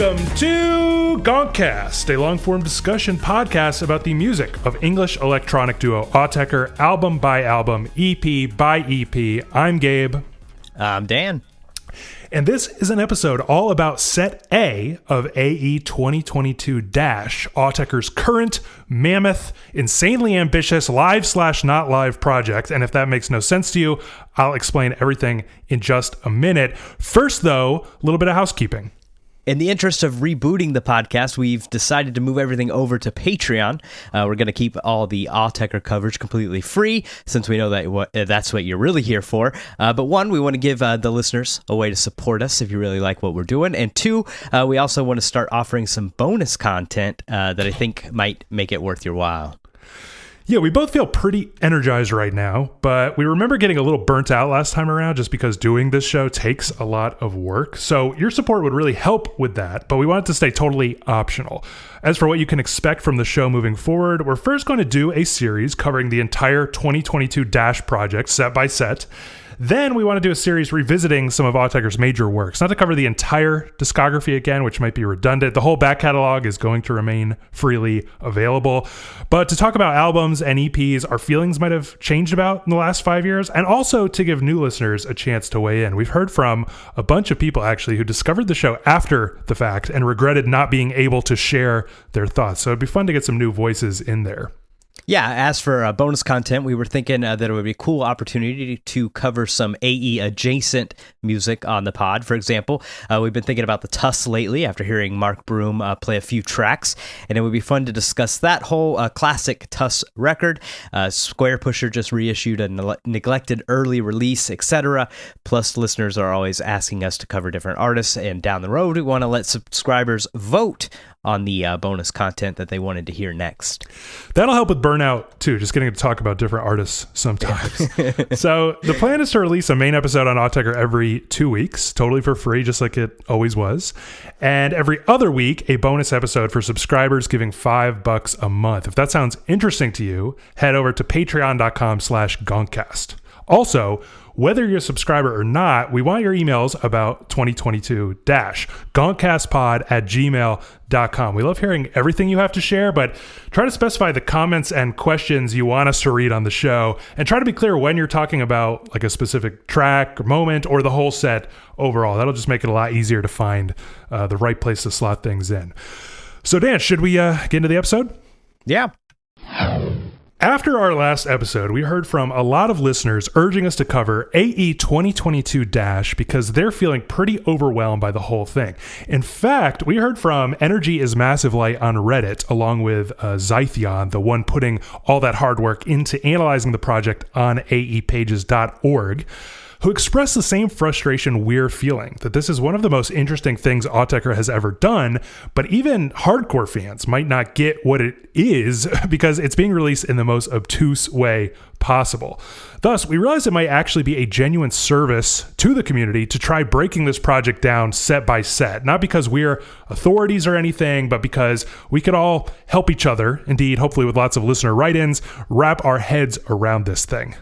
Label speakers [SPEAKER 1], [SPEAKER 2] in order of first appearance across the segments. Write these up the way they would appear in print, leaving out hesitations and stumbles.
[SPEAKER 1] Welcome to GONKCAST, a long-form discussion podcast about the music of English electronic duo Autechre, album by album, EP by EP. I'm Gabe.
[SPEAKER 2] I'm Dan.
[SPEAKER 1] And this is an episode all about Set A of AE 2022 Autechre's current mammoth, insanely ambitious live/not live project. And if that makes no sense to you, I'll explain everything in just a minute. First, though, a little bit of housekeeping.
[SPEAKER 2] In the interest of rebooting the podcast, we've decided to move everything over to Patreon. We're going to keep all the Autechre coverage completely free, since we know that that's what you're really here for. But one, we want to give the listeners a way to support us if you really like what we're doing. And two, we also want to start offering some bonus content that I think might make it worth your while.
[SPEAKER 1] Yeah, we both feel pretty energized right now, but we remember getting a little burnt out last time around just because doing this show takes a lot of work. So your support would really help with that, but we want it to stay totally optional. As for what you can expect from the show moving forward, we're first going to do a series covering the entire 2022 project set by set. Then we want to do a series revisiting some of Autechre's major works, not to cover the entire discography again, which might be redundant. The whole back catalog is going to remain freely available. But to talk about albums and EPs our feelings might have changed about in the last 5 years, and also to give new listeners a chance to weigh in. We've heard from a bunch of people actually who discovered the show after the fact and regretted not being able to share their thoughts. So it'd be fun to get some new voices in there.
[SPEAKER 2] Yeah, as for bonus content, we were thinking that it would be a cool opportunity to cover some AE-adjacent music on the pod. For example, we've been thinking about the Tuss lately after hearing Mark Broom play a few tracks, and it would be fun to discuss that whole classic Tuss record. Square Pusher just reissued a neglected early release, etc. Plus, listeners are always asking us to cover different artists, and down the road, we want to let subscribers vote on the bonus content that they wanted to hear next.
[SPEAKER 1] That'll help with burnout, too, just getting to talk about different artists sometimes. So the plan is to release a main episode on Autechre every 2 weeks, totally for free, just like it always was. And every other week, a bonus episode for subscribers giving $5 a month. If that sounds interesting to you, head over to patreon.com/GONKCAST. Also, whether you're a subscriber or not, we want your emails about 2022 GONKCASTpod@gmail.com. We love hearing everything you have to share, but try to specify the comments and questions you want us to read on the show, and try to be clear when you're talking about like a specific track or moment or the whole set overall. That'll just make it a lot easier to find the right place to slot things in. So Dan, should we get into the episode?
[SPEAKER 2] Yeah.
[SPEAKER 1] After our last episode, we heard from a lot of listeners urging us to cover AE 2022 because they're feeling pretty overwhelmed by the whole thing. In fact, we heard from Energy is Massive Light on Reddit, along with Zytheon, the one putting all that hard work into analyzing the project on aepages.org, who expressed the same frustration we're feeling, that this is one of the most interesting things Autechre has ever done, but even hardcore fans might not get what it is because it's being released in the most obtuse way possible. Thus, we realized it might actually be a genuine service to the community to try breaking this project down set by set, not because we're authorities or anything, but because we could all help each other, indeed, hopefully with lots of listener write-ins, wrap our heads around this thing.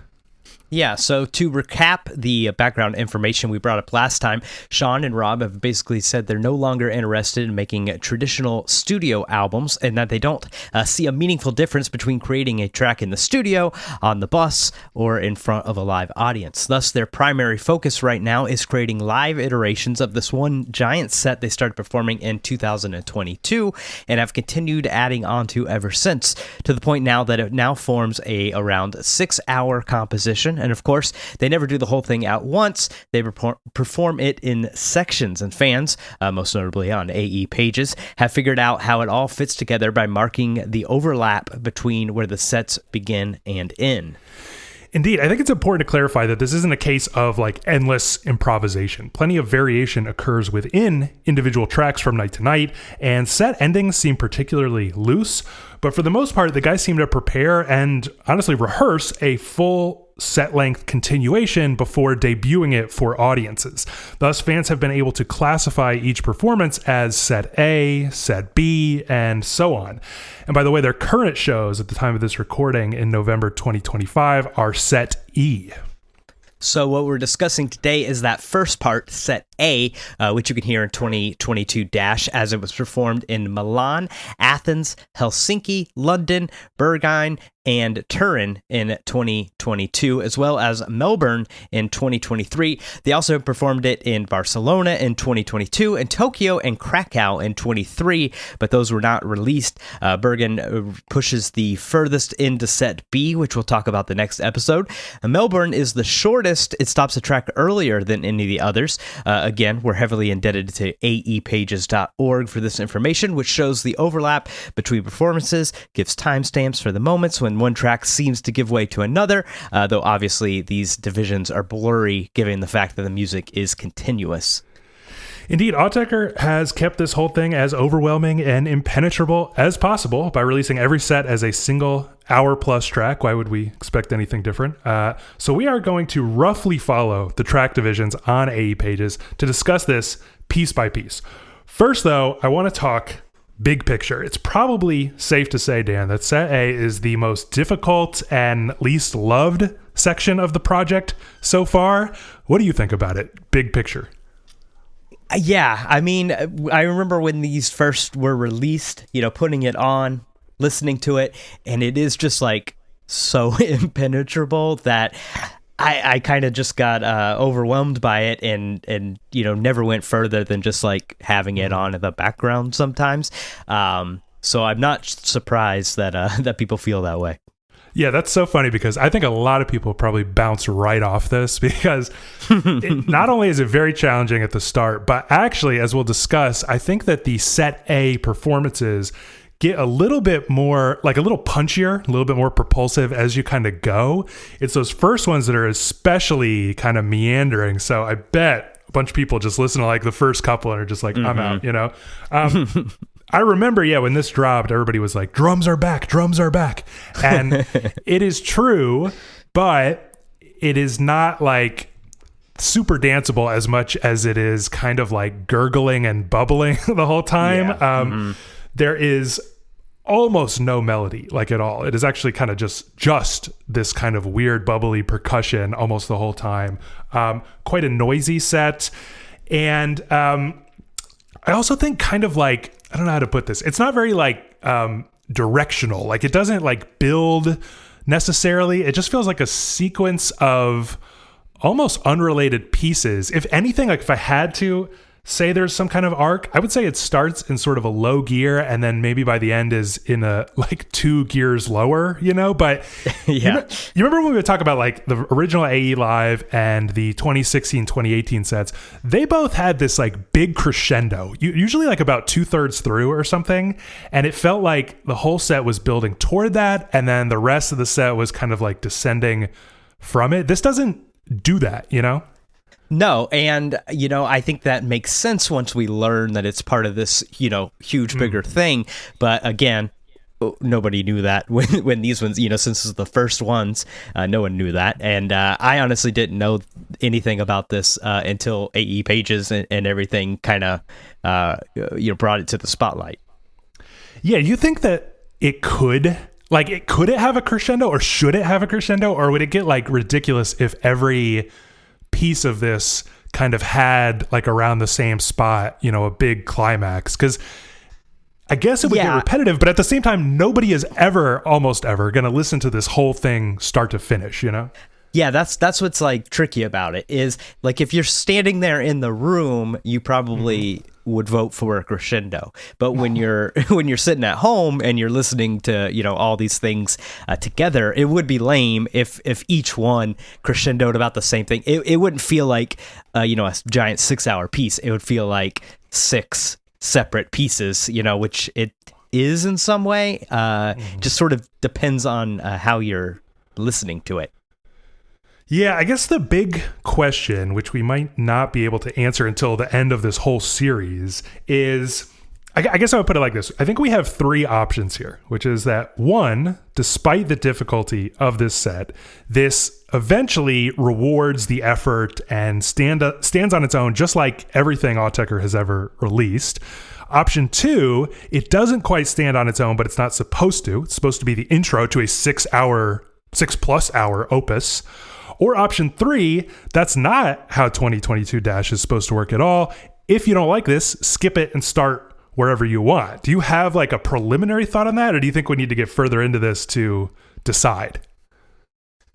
[SPEAKER 2] Yeah, so to recap the background information we brought up last time, Sean and Rob have basically said they're no longer interested in making traditional studio albums and that they don't see a meaningful difference between creating a track in the studio, on the bus, or in front of a live audience. Thus, their primary focus right now is creating live iterations of this one giant set they started performing in 2022 and have continued adding on to ever since, to the point now that it now forms a around 6-hour composition. And of course, they never do the whole thing at once. They perform it in sections, and fans, most notably on AE pages, have figured out how it all fits together by marking the overlap between where the sets begin and end.
[SPEAKER 1] Indeed, I think it's important to clarify that this isn't a case of like endless improvisation. Plenty of variation occurs within individual tracks from night to night, and set endings seem particularly loose. But for the most part, the guys seem to prepare and honestly rehearse a full set-length continuation before debuting it for audiences. Thus, fans have been able to classify each performance as Set A, Set B, and so on. And by the way, their current shows at the time of this recording in November 2025 are Set E.
[SPEAKER 2] So what we're discussing today is that first part, Set A, which you can hear in 2022 as it was performed in Milan, Athens, Helsinki, London, Bergen, and Turin in 2022, as well as Melbourne in 2023. They also performed it in Barcelona in 2022, and Tokyo and Krakow in 23, but those were not released. Bergen pushes the furthest into set B, which we'll talk about the next episode. Melbourne is the shortest. It stops a track earlier than any of the others. Again, we're heavily indebted to aepages.org for this information, which shows the overlap between performances, gives timestamps for the moments when one track seems to give way to another, though obviously these divisions are blurry given the fact that the music is continuous.
[SPEAKER 1] Indeed, Autechre has kept this whole thing as overwhelming and impenetrable as possible by releasing every set as a single hour-plus track. Why would we expect anything different? So we are going to roughly follow the track divisions on AE Pages to discuss this piece by piece. First, though, I want to talk big picture. It's probably safe to say, Dan, that set A is the most difficult and least loved section of the project so far. What do you think about it? Big picture.
[SPEAKER 2] Yeah, I mean, I remember when these first were released, putting it on, listening to it, and it is just like so impenetrable that I kind of just got overwhelmed by it and never went further than just like having it on in the background sometimes. So I'm not surprised that that people feel that way.
[SPEAKER 1] Yeah, that's so funny because I think a lot of people probably bounce right off this because not only is it very challenging at the start, but actually, as we'll discuss, I think that the set A performances get a little bit more, like a little punchier, a little bit more propulsive as you kind of go. It's those first ones that are especially kind of meandering. So I bet a bunch of people just listen to like the first couple and are just like, I'm out, I remember, when this dropped, everybody was like, drums are back. And it is true, but it is not like super danceable as much as it is kind of like gurgling and bubbling the whole time. Yeah. There is almost no melody like at all. It is actually kind of just this kind of weird bubbly percussion almost the whole time. Quite a noisy set. And I also think kind of like, I don't know how to put this. It's not very like directional. Like it doesn't like build necessarily. It just feels like a sequence of almost unrelated pieces. If anything, like if I had to say there's some kind of arc, I would say it starts in sort of a low gear and then maybe by the end is in a like 2 gears lower, but
[SPEAKER 2] yeah.
[SPEAKER 1] You remember when we would talk about like the original AE Live and the 2016, 2018 sets, they both had this like big crescendo, usually like about 2/3 through or something. And it felt like the whole set was building toward that. And then the rest of the set was kind of like descending from it. This doesn't do that,
[SPEAKER 2] No, and I think that makes sense once we learn that it's part of this, huge, bigger thing. But again, nobody knew that when these ones, since this is the first ones, no one knew that. And I honestly didn't know anything about this until AE Pages and everything kind of, brought it to the spotlight.
[SPEAKER 1] Yeah, you think that it could it have a crescendo, or should it have a crescendo, or would it get like ridiculous if every piece of this kind of had like around the same spot, a big climax? Because I guess it would get repetitive, but at the same time, nobody is almost ever going to listen to this whole thing start to finish,
[SPEAKER 2] Yeah, that's what's like tricky about it is like if you're standing there in the room, you probably would vote for a crescendo. But when you're sitting at home and you're listening to all these things together, it would be lame if each one crescendoed about the same thing. It wouldn't feel like a giant 6-hour piece. It would feel like 6 separate pieces, which it is in some way. Just sort of depends on how you're listening to it.
[SPEAKER 1] Yeah, I guess the big question, which we might not be able to answer until the end of this whole series, is, I guess I would put it like this. I think we have 3 options here, which is that 1, despite the difficulty of this set, this eventually rewards the effort and stands on its own, just like everything Autechre has ever released. Option 2, it doesn't quite stand on its own, but it's not supposed to. It's supposed to be the intro to a 6+ hour opus. Or option 3, that's not how 2022 Dash is supposed to work at all. If you don't like this, skip it and start wherever you want. Do you have like a preliminary thought on that, or do you think we need to get further into this to decide?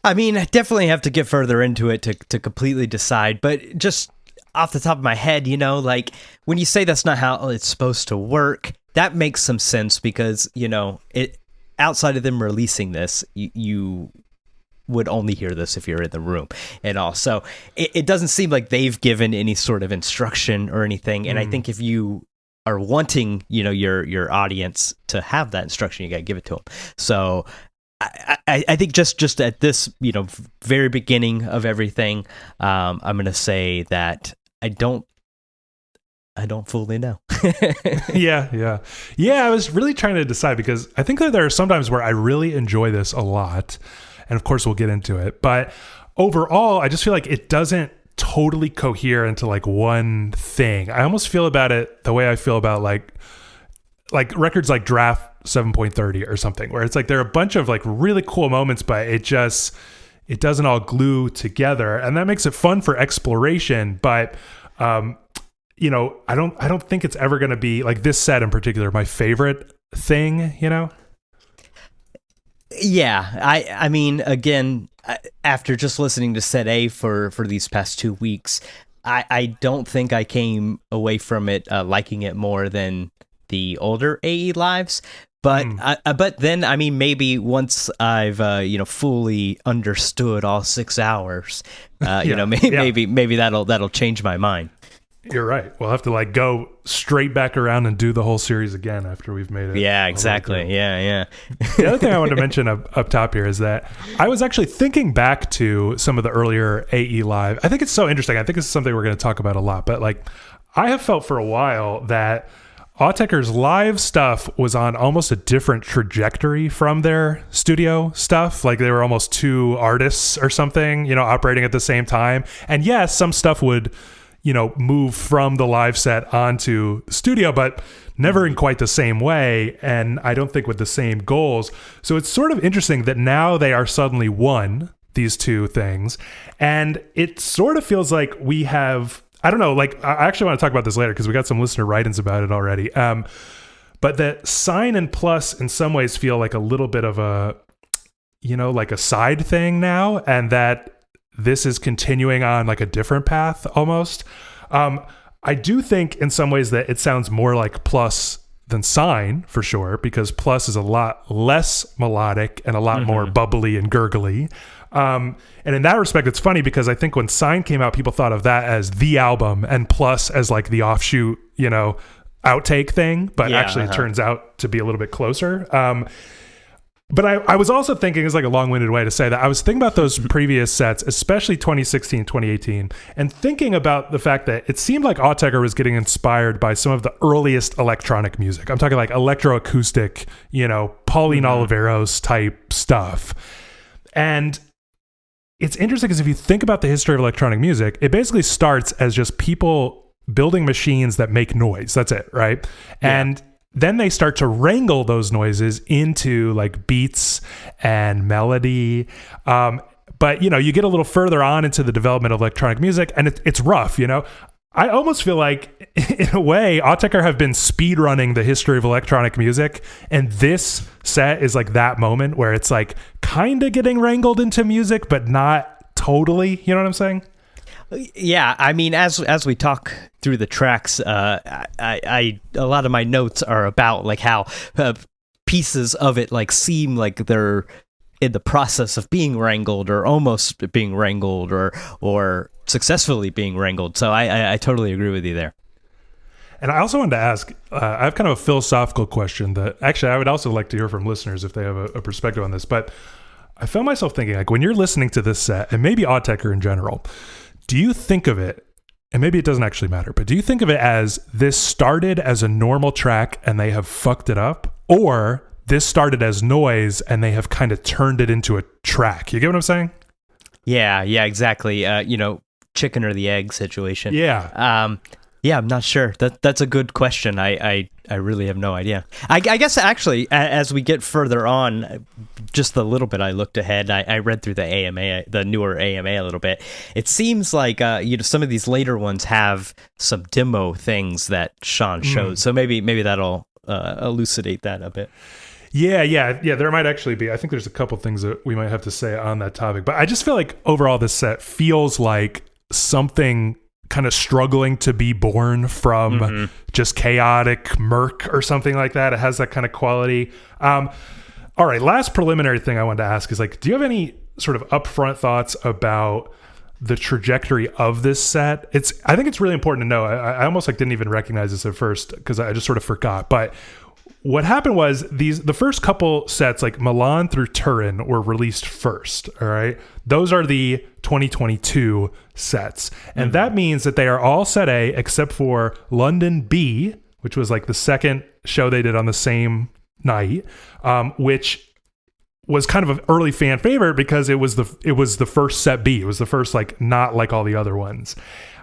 [SPEAKER 2] I mean, I definitely have to get further into it to completely decide, but just off the top of my head, like when you say that's not how it's supposed to work, that makes some sense because, it outside of them releasing this, you would only hear this if you're in the room and all. So it doesn't seem like they've given any sort of instruction or anything. And I think if you are wanting, your audience to have that instruction, you got to give it to them. So I think just at this, very beginning of everything, I'm going to say that I don't fully know.
[SPEAKER 1] Yeah. I was really trying to decide because I think that there are some times where I really enjoy this a lot. And of course, we'll get into it. But overall, I just feel like it doesn't totally cohere into like one thing. I almost feel about it the way I feel about like records like Draft 7.30 or something, where it's like there are a bunch of like really cool moments, but it doesn't all glue together. And that makes it fun for exploration. But, I don't think it's ever going to be like this set in particular, my favorite thing,
[SPEAKER 2] Yeah, I mean, again, after just listening to Set A for these past 2 weeks, I don't think I came away from it liking it more than the older AE lives. But but then, I mean, maybe once I've fully understood all 6 hours, maybe that'll change my mind.
[SPEAKER 1] You're right. We'll have to like go straight back around and do the whole series again after we've made it.
[SPEAKER 2] Yeah, exactly. Yeah.
[SPEAKER 1] The other thing I wanted to mention up top here is that I was actually thinking back to some of the earlier AE Live. I think it's so interesting. I think this is something we're going to talk about a lot. But like, I have felt for a while that Autechre's live stuff was on almost a different trajectory from their studio stuff. Like they were almost two artists or something, operating at the same time. And yes, some stuff would move from the live set onto the studio, but never in quite the same way. And I don't think with the same goals. So it's sort of interesting that now they are suddenly one, these two things. And it sort of feels like we have, I don't know, like I actually want to talk about this later because we got some listener write-ins about it already. But that Sign and Plus in some ways feel like a little bit of a, like a side thing now. And that this is continuing on like a different path almost. I do think in some ways that it sounds more like Plus than Sign for sure, because Plus is a lot less melodic and a lot more bubbly and gurgly. And in that respect, it's funny because I think when Sign came out, people thought of that as the album and Plus as like the offshoot, outtake thing. But actually it turns out to be a little bit closer. But I was also thinking, it's like a long-winded way to say that, I was thinking about those previous sets, especially 2016, 2018, and thinking about the fact that it seemed like Autechre was getting inspired by some of the earliest electronic music. I'm talking like electroacoustic, Pauline Oliveros type stuff. And it's interesting because if you think about the history of electronic music, it basically starts as just people building machines that make noise. That's it, right? Yeah. And then they start to wrangle those noises into like beats and melody. But, you get a little further on into the development of electronic music and it's rough, I almost feel like in a way, Autechre have been speed running the history of electronic music. And this set is like that moment where it's like kind of getting wrangled into music, but not totally. You know what I'm saying?
[SPEAKER 2] Yeah, I mean, as we talk through the tracks, a lot of my notes are about like how pieces of it like seem like they're in the process of being wrangled or almost being wrangled or successfully being wrangled. So I totally agree with you there.
[SPEAKER 1] And I also wanted to ask, I have kind of a philosophical question that actually I would also like to hear from listeners if they have a perspective on this. But I found myself thinking, like, when you're listening to this set, and maybe Autechre in general, do you think of it, and maybe it doesn't actually matter, but do you think of it as this started as a normal track and they have fucked it up? Or this started as noise and they have kind of turned it into a track? You get what I'm saying?
[SPEAKER 2] Yeah, exactly. Chicken or the egg situation.
[SPEAKER 1] Yeah.
[SPEAKER 2] Yeah, I'm not sure. That's a good question. I I really have no idea. I guess actually, as we get further on, just the little bit I looked ahead, I read through the AMA, the newer AMA a little bit. It seems like some of these later ones have some demo things that Sean showed, so maybe that'll elucidate that a bit.
[SPEAKER 1] Yeah. There might actually be. I think there's a couple things that we might have to say on that topic, but I just feel like overall this set feels like something kind of struggling to be born from just chaotic murk or something like that. It has that kind of quality. All right, last preliminary thing I wanted to ask is like, do you have any sort of upfront thoughts about the trajectory of this set? I think it's really important to know. I almost like didn't even recognize this at first because I just sort of forgot. But what happened was the first couple sets, like Milan through Turin, were released first. All right. Those are the 2022 sets. And that means that they are all set A except for London B, which was like the second show they did on the same night, which was kind of an early fan favorite because it was the first set B. It was the first, like, not like all the other ones.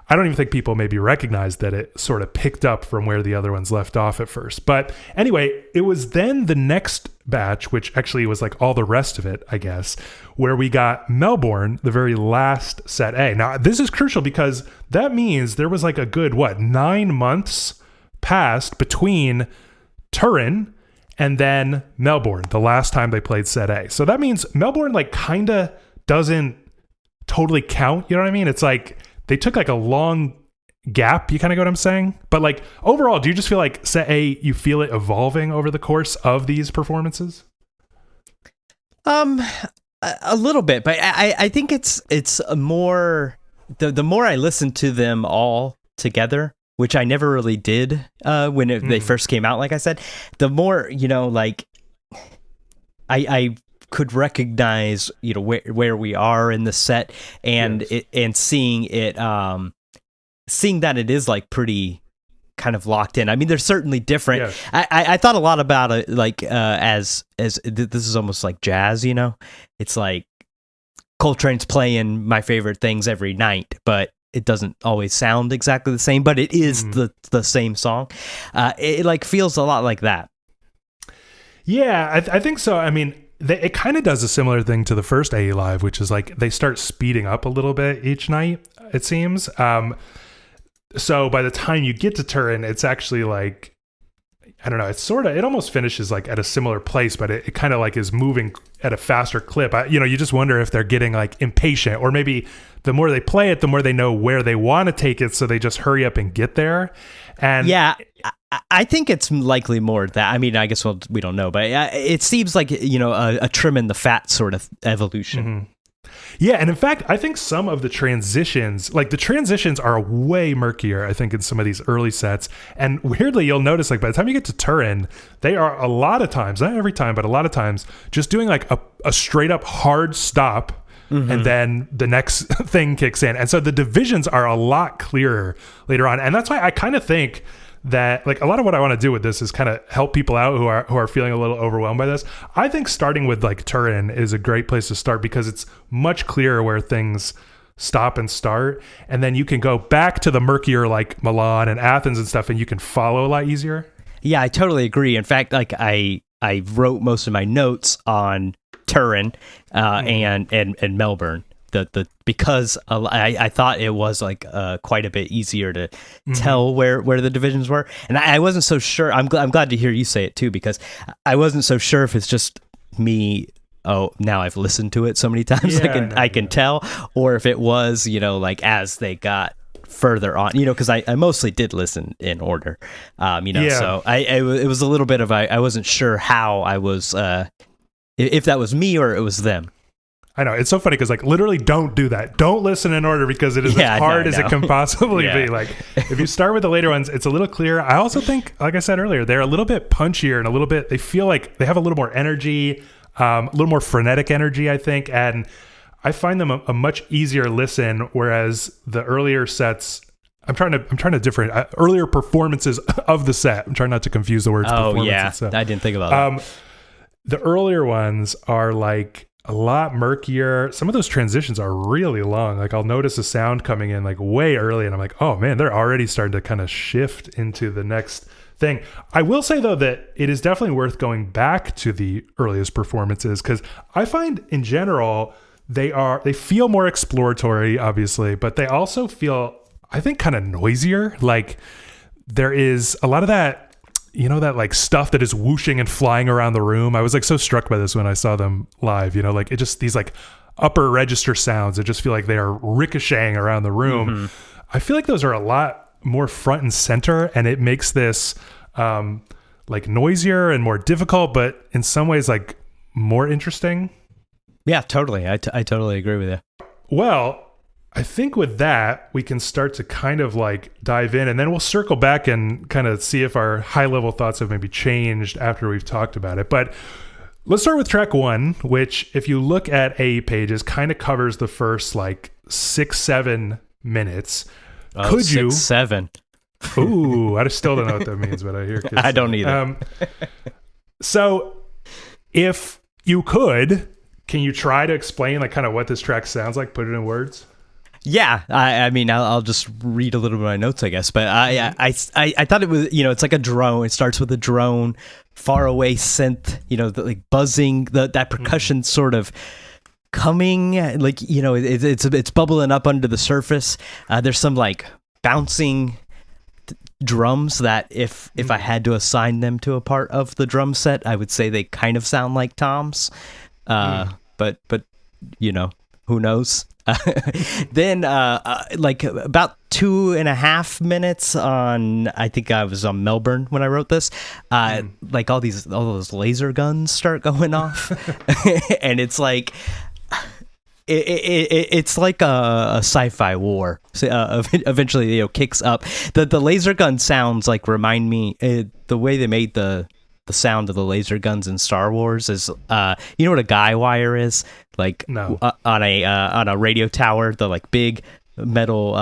[SPEAKER 1] I don't even think people maybe recognized that it sort of picked up from where the other ones left off at first. But anyway, it was then the next batch, which actually was like all the rest of it, I guess, where we got Melbourne, the very last set A. Now, this is crucial because that means there was like a good, 9 months passed between Turin and then Melbourne, the last time they played set A. So that means Melbourne like kind of doesn't totally count. You know what I mean? It's like they took like a long gap. You kind of get what I'm saying? But like overall, do you just feel like set A, you feel it evolving over the course of these performances?
[SPEAKER 2] A little bit, but I think it's a more, the more I listen to them all together, which I never really did when they first came out, like I said, the more, like I could recognize, where we are in the set and and seeing that it is like pretty kind of locked in. I mean, they're certainly different. Yes. I thought a lot about it, like as this is almost like jazz, it's like Coltrane's playing my favorite things every night, but it doesn't always sound exactly the same, but it is the same song. It like feels a lot like that.
[SPEAKER 1] Yeah, I think so. I mean, it kind of does a similar thing to the first AE Live, which is like they start speeding up a little bit each night, it seems. So by the time you get to Turin, it's actually like, I don't know, it almost finishes like at a similar place, but it kind of like is moving at a faster clip. You just wonder if they're getting like impatient, or maybe the more they play it, the more they know where they want to take it, so they just hurry up and get there. And
[SPEAKER 2] yeah, I think it's likely more that. I mean, I guess we don't know, but it seems like a trim in the fat sort of evolution.
[SPEAKER 1] Mm-hmm. Yeah, and in fact, I think some of the transitions are way murkier, I think, in some of these early sets. And weirdly, you'll notice, like, by the time you get to Turin, they are a lot of times, not every time, but a lot of times, just doing like a straight up hard stop. Mm-hmm. And then the next thing kicks in. And so the divisions are a lot clearer later on. And that's why I kind of think that like a lot of what I want to do with this is kind of help people out who are feeling a little overwhelmed by this. I think starting with like Turin is a great place to start because it's much clearer where things stop and start. And then you can go back to the murkier like Milan and Athens and stuff, and you can follow a lot easier.
[SPEAKER 2] Yeah, I totally agree. In fact, like I wrote most of my notes on Turin and Melbourne. Because I thought it was like quite a bit easier to tell where the divisions were, and I wasn't so sure. I'm glad to hear you say it too, because I wasn't so sure if it's just me. Oh, now I've listened to it so many times, I can tell, or if it was like as they got further on, because I mostly did listen in order, so it was a little bit of I wasn't sure how I was if that was me or it was them.
[SPEAKER 1] I know, it's so funny because like literally don't do that. Don't listen in order because it is as hard as it can possibly be. Like if you start with the later ones, it's a little clearer. I also think, like I said earlier, they're a little bit punchier and they feel like they have a little more energy, a little more frenetic energy, I think. And I find them a much easier listen, whereas the earlier sets, I'm trying to different earlier performances of the set. I'm trying not to confuse the words.
[SPEAKER 2] Oh yeah, I didn't think about that.
[SPEAKER 1] The earlier ones are like a lot murkier. Some of those transitions are really long. Like I'll notice a sound coming in like way early and I'm like, oh man, they're already starting to kind of shift into the next thing. I will say though that it is definitely worth going back to the earliest performances, because I find in general they feel more exploratory, obviously, but they also feel, I think, kind of noisier. Like there is a lot of that, that like stuff that is whooshing and flying around the room. I was like so struck by this when I saw them live, like it just, these like upper register sounds that just feel like they are ricocheting around the room. Mm-hmm. I feel like those are a lot more front and center, and it makes this like noisier and more difficult, but in some ways like more interesting.
[SPEAKER 2] Yeah, totally. I totally agree with you.
[SPEAKER 1] Well, I think with that, we can start to kind of like dive in, and then we'll circle back and kind of see if our high level thoughts have maybe changed after we've talked about it. But let's start with track 1, which if you look at AE pages kind of covers the first like 6-7 minutes. Could
[SPEAKER 2] 6-7.
[SPEAKER 1] Ooh, I still don't know what that means, but I hear kids
[SPEAKER 2] I don't either.
[SPEAKER 1] So if you could, can you try to explain like kind of what this track sounds like? Put it in words. Yeah,
[SPEAKER 2] I mean, I'll just read a little bit of my notes, I guess. But I thought it was, it's like a drone. It starts with a drone, far away synth, like buzzing, that percussion sort of coming, like, it's bubbling up under the surface. There's some like bouncing drums that if I had to assign them to a part of the drum set, I would say they kind of sound like toms. But who knows? Then like about 2.5 minutes on, I think I was on Melbourne when I wrote this, like all those laser guns start going off. And it's like it's like a sci-fi war. So, eventually kicks up. The laser gun sounds like remind me, the way they made the sound of the laser guns in Star Wars is, what a guy wire is? Like
[SPEAKER 1] no.
[SPEAKER 2] On a radio tower, the like big metal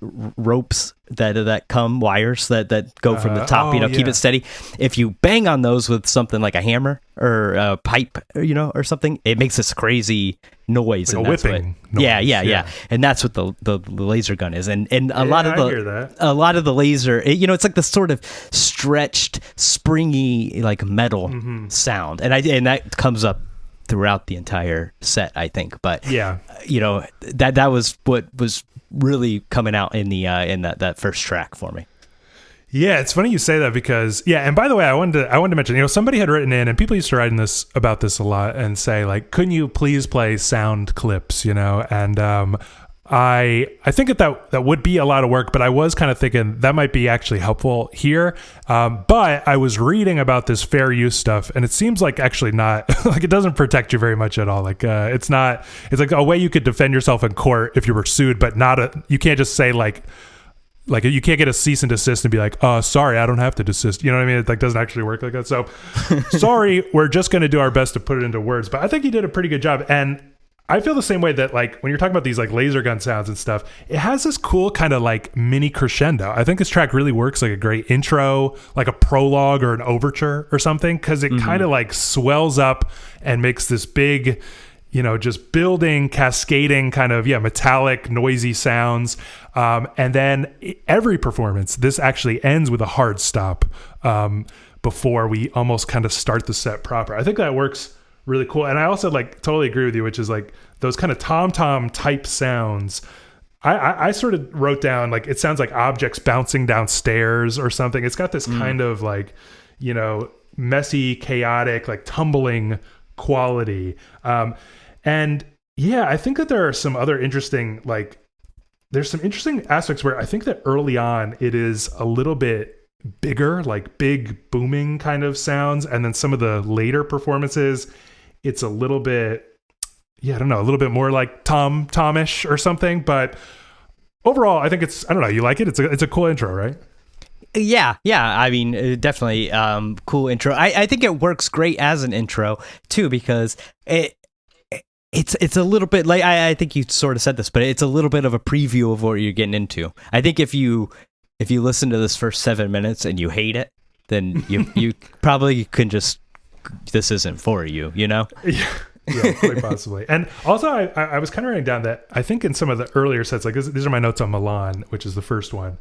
[SPEAKER 2] ropes that come, wires that go from the top, keep it steady. If you bang on those with something like a hammer or a pipe, or something, it makes this crazy noise.
[SPEAKER 1] Like
[SPEAKER 2] and
[SPEAKER 1] a whipping noise.
[SPEAKER 2] Yeah. And that's what the laser gun is. And a lot of the laser, it's like this sort of stretched, springy, like metal sound. And that comes up throughout the entire set, I think. But
[SPEAKER 1] yeah,
[SPEAKER 2] that was what was really coming out in the in that first track for me.
[SPEAKER 1] Yeah, it's funny you say that because and by the way, I wanted to mention, somebody had written in, and people used to write in about this a lot and say like, couldn't you please play sound clips, and I think that would be a lot of work, but I was kind of thinking that might be actually helpful here. But I was reading about this fair use stuff, and it seems like actually not, like it doesn't protect you very much at all. Like it's like a way you could defend yourself in court if you were sued, but you can't just say like you can't get a cease and desist and be like, oh, sorry, I don't have to desist. You know what I mean? It like doesn't actually work like that. So sorry, we're just going to do our best to put it into words, but I think you did a pretty good job. And I feel the same way that like when you're talking about these like laser gun sounds and stuff, it has this cool kind of like mini crescendo. I think this track really works like a great intro, like a prologue or an overture or something, because it kind of like swells up and makes this big, just building, cascading kind of, metallic, noisy sounds. And then every performance, this actually ends with a hard stop before we almost kind of start the set proper. I think that works really cool. And I also like totally agree with you, which is like those kind of tom-tom type sounds. I sort of wrote down like, it sounds like objects bouncing downstairs or something. It's got this kind of like, messy, chaotic, like tumbling quality. And yeah, I think that there are some other interesting, like there's some interesting aspects where I think that early on it is a little bit bigger, like big booming kind of sounds. And then some of the later performances, it's a little bit, a little bit more like Tom-ish or something. But overall, I think it's, I don't know, you like it? It's a cool intro, right?
[SPEAKER 2] Yeah. I mean, definitely cool intro. I think it works great as an intro too, because it's a little bit like, I think you sort of said this, but it's a little bit of a preview of what you're getting into. I think if you listen to this first 7 minutes and you hate it, then you probably can just, this isn't for you, Yeah,
[SPEAKER 1] quite possibly. And also, I was kind of writing down that I think in some of the earlier sets, like these are my notes on Milan, which is the first one.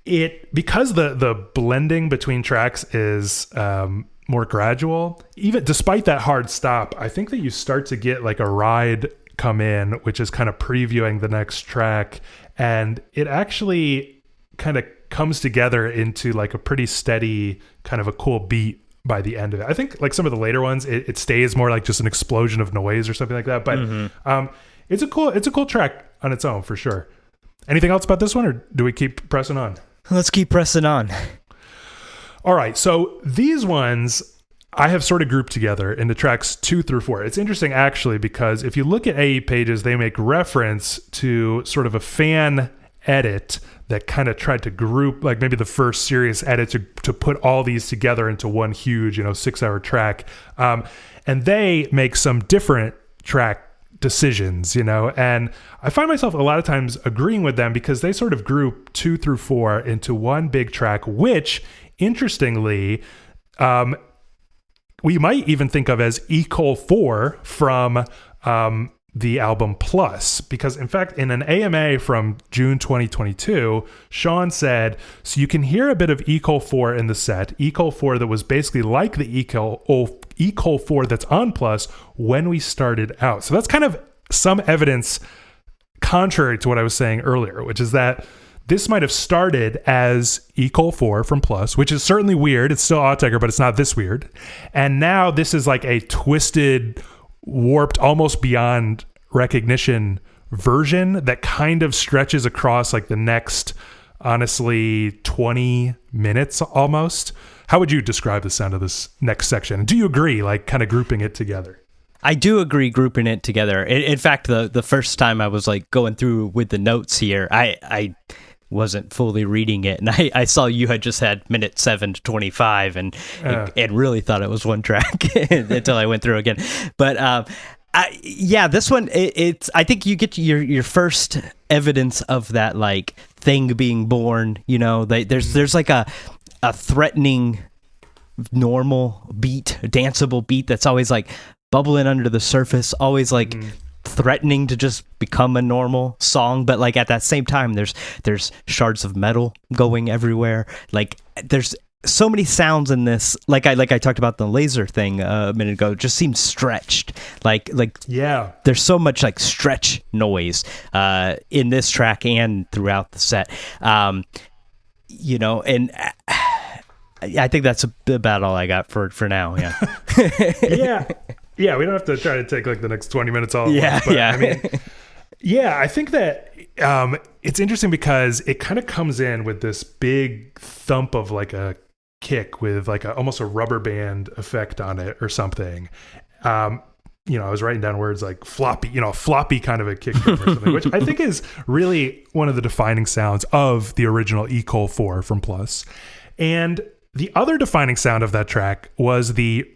[SPEAKER 1] because the blending between tracks is more gradual, even despite that hard stop, I think that you start to get like a ride come in, which is kind of previewing the next track, and it actually kind of comes together into like a pretty steady kind of a cool beat by the end of it. I think like some of the later ones, it stays more like just an explosion of noise or something like that, but it's a cool track on its own for sure. Anything else about this one, or do we keep pressing on?
[SPEAKER 2] Let's keep pressing on.
[SPEAKER 1] All right. So these ones I have sort of grouped together into tracks 2 through 4. It's interesting actually, because if you look at AE pages, they make reference to sort of a fan edit that kind of tried to group like maybe the first serious edit to put all these together into one huge, 6-hour track. And they make some different track decisions, and I find myself a lot of times agreeing with them because they sort of group 2 through 4 into one big track, which interestingly, we might even think of as Ecole 4 from the album Plus, because in fact, in an AMA from June 2022, Sean said, so you can hear a bit of Ecole 4 in the set, Ecole 4 that was basically like the Ecole 4 that's on Plus when we started out. So that's kind of some evidence contrary to what I was saying earlier, which is that this might have started as Ecole 4 from Plus, which is certainly weird. It's still Autechre, but it's not this weird. And now this is like a twisted, warped, almost beyond recognition version that kind of stretches across like the next, honestly, 20 minutes almost. How would you describe the sound of this next section? Do you agree, like kind of grouping it together?
[SPEAKER 2] I do agree grouping it together. In fact, the first time I was like going through with the notes here, I wasn't fully reading it, and I saw you had just had minute 7 to 25 and really thought it was one track until I went through again. But this one, I think you get your first evidence of that like thing being born. There's like a threatening normal beat, danceable beat that's always like bubbling under the surface, always like threatening to just become a normal song, but like at that same time there's shards of metal going everywhere. Like there's so many sounds in this, like I talked about the laser thing a minute ago, just seems stretched. Like
[SPEAKER 1] yeah, there's
[SPEAKER 2] so much like stretch noise in this track and throughout the set. And I think that's about all I got for now. Yeah.
[SPEAKER 1] Yeah, we don't have to try to take like the next 20 minutes all at once. But, I mean, I think that it's interesting because it kind of comes in with this big thump of like a kick with like almost a rubber band effect on it or something. I was writing down words like floppy, floppy kind of a kick drum or something, which I think is really one of the defining sounds of the original Ecole 4 from Plus. And the other defining sound of that track was the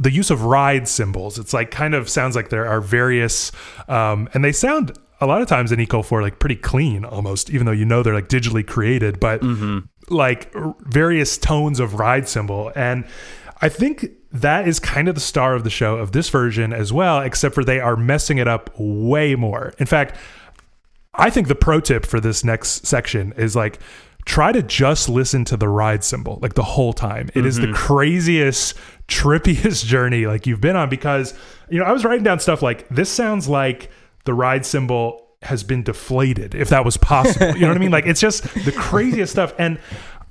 [SPEAKER 1] use of ride cymbals. It's like kind of sounds like there are various, and they sound a lot of times in Ecole 4 like pretty clean almost, even though they're like digitally created, but like various tones of ride cymbal. And I think that is kind of the star of the show of this version as well, except for they are messing it up way more. In fact, I think the pro tip for this next section is like, try to just listen to the ride cymbal like the whole time. It is the craziest, trippiest journey like you've been on, because I was writing down stuff like, this sounds like the ride cymbal has been deflated, if that was possible. You know what I mean? Like it's just the craziest stuff. And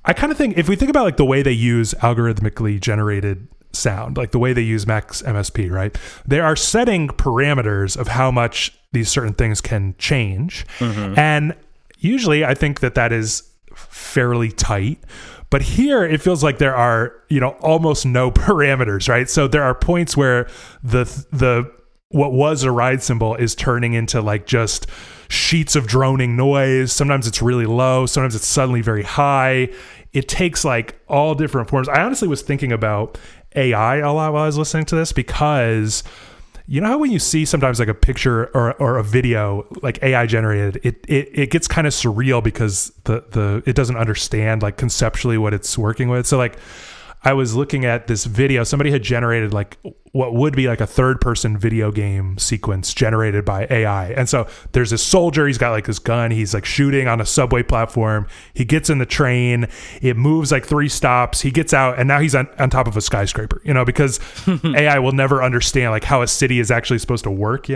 [SPEAKER 1] I kind of think if we think about like the way they use algorithmically generated sound, like the way they use Max MSP, right? They are setting parameters of how much these certain things can change. And usually I think that is fairly tight, but here it feels like there are almost no parameters, right? So there are points where the what was a ride cymbal is turning into like just sheets of droning noise. Sometimes it's really low, sometimes it's suddenly very high. It takes like all different forms. I honestly was thinking about AI a lot while I was listening to this, because you know how when you see sometimes like a picture or a video like AI generated, it gets kind of surreal because it doesn't understand like conceptually what it's working with. So like I was looking at this video. Somebody had generated like what would be like a third-person video game sequence generated by AI. And so there's this soldier. He's got like this gun. He's like shooting on a subway platform. He gets in the train. It moves like 3 stops. He gets out, and now he's on top of a skyscraper. Because AI will never understand like how a city is actually supposed to work.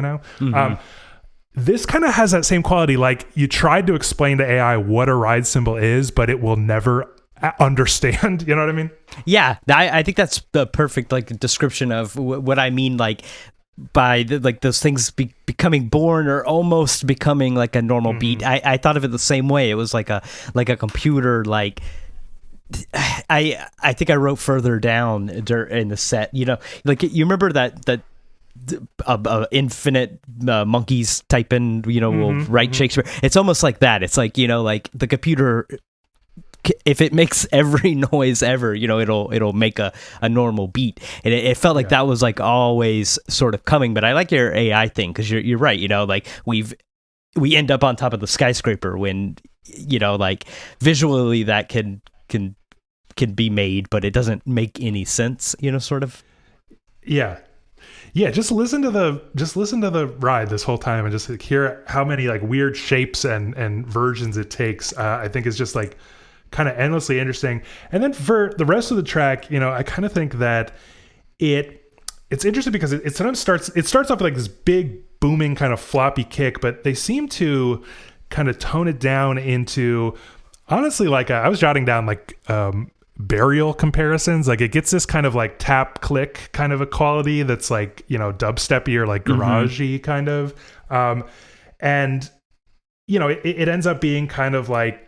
[SPEAKER 1] This kind of has that same quality. Like you tried to explain to AI what a ride symbol is, but it will never understand. You know what I mean?
[SPEAKER 2] Yeah, I think that's the perfect like description of what I mean, like by like those things becoming born or almost becoming like a normal beat. I thought of it the same way. It was like a computer. Like I think I wrote further down in the set. Like you remember that infinite monkeys type in. Will write Shakespeare. It's almost like that. It's like like the computer. If it makes every noise ever, it'll make a normal beat. And it felt like that was like always sort of coming. But I like your AI thing because you're right. Like we end up on top of the skyscraper when like visually that can be made, but it doesn't make any sense. Sort of.
[SPEAKER 1] Yeah. Just listen to the ride this whole time and just hear how many like weird shapes and versions it takes. I think is just like kind of endlessly interesting. And then for the rest of the track, I kind of think that it's interesting because it sometimes starts off with like this big booming kind of floppy kick, but they seem to kind of tone it down into, honestly, like I was jotting down like burial comparisons. Like it gets this kind of like tap click kind of a quality that's like dubsteppy or like garagey kind of, and it ends up being kind of like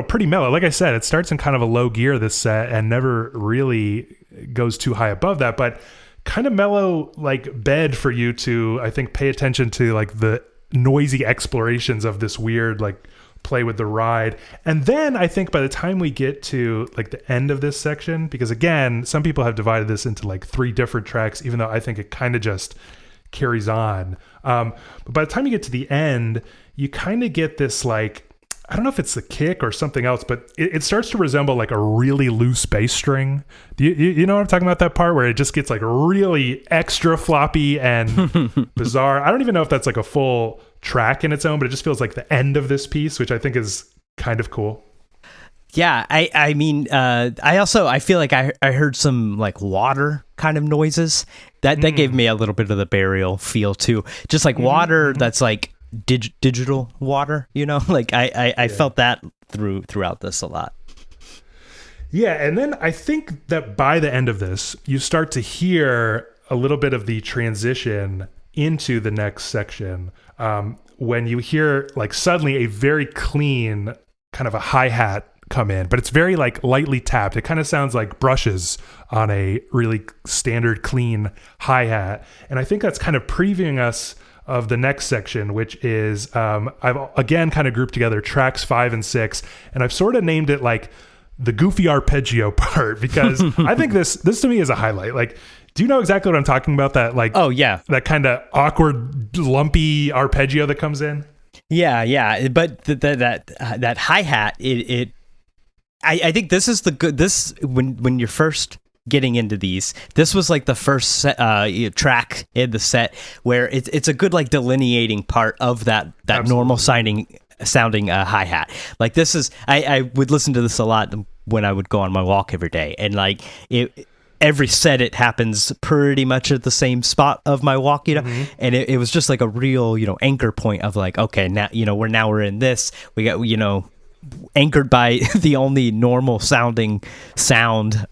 [SPEAKER 1] pretty mellow. Like I said, it starts in kind of a low gear, this set, and never really goes too high above that, but kind of mellow like bed for you to, I think, pay attention to like the noisy explorations of this weird like play with the ride. And then I think by the time we get to like the end of this section, because again, some people have divided this into like 3 different tracks, even though I think it kind of just carries on. But by the time you get to the end, you kind of get this like, I don't know if it's the kick or something else, but it starts to resemble like a really loose bass string. Do you know what I'm talking about? That part where it just gets like really extra floppy and bizarre. I don't even know if that's like a full track in its own, but it just feels like the end of this piece, which I think is kind of cool.
[SPEAKER 2] Yeah, I mean, I feel like I heard some like water kind of noises that gave me a little bit of the burial feel too. Just like water that's like digital water, like I felt that throughout this a lot.
[SPEAKER 1] Yeah, and then I think that by the end of this, you start to hear a little bit of the transition into the next section, when you hear like suddenly a very clean kind of a hi-hat come in, but it's very like lightly tapped. It kind of sounds like brushes on a really standard clean hi-hat, and I think that's kind of previewing us of the next section, which is I've again kind of grouped together tracks 5 and 6, and I've sort of named it like the goofy arpeggio part, because I think this to me is a highlight. Like, do you know exactly what I'm talking about? That like,
[SPEAKER 2] oh yeah,
[SPEAKER 1] that kind of awkward lumpy arpeggio that comes in.
[SPEAKER 2] Yeah, but that hi-hat, I think this is this when you're first getting into these, this was like the first track in the set where it's a good like delineating part of that normal sounding hi-hat. Like this is, I would listen to this a lot when I would go on my walk every day, and like every set it happens pretty much at the same spot of my walk, and it was just like a real anchor point of like, okay, now we're in this, we got anchored by the only normal sounding sound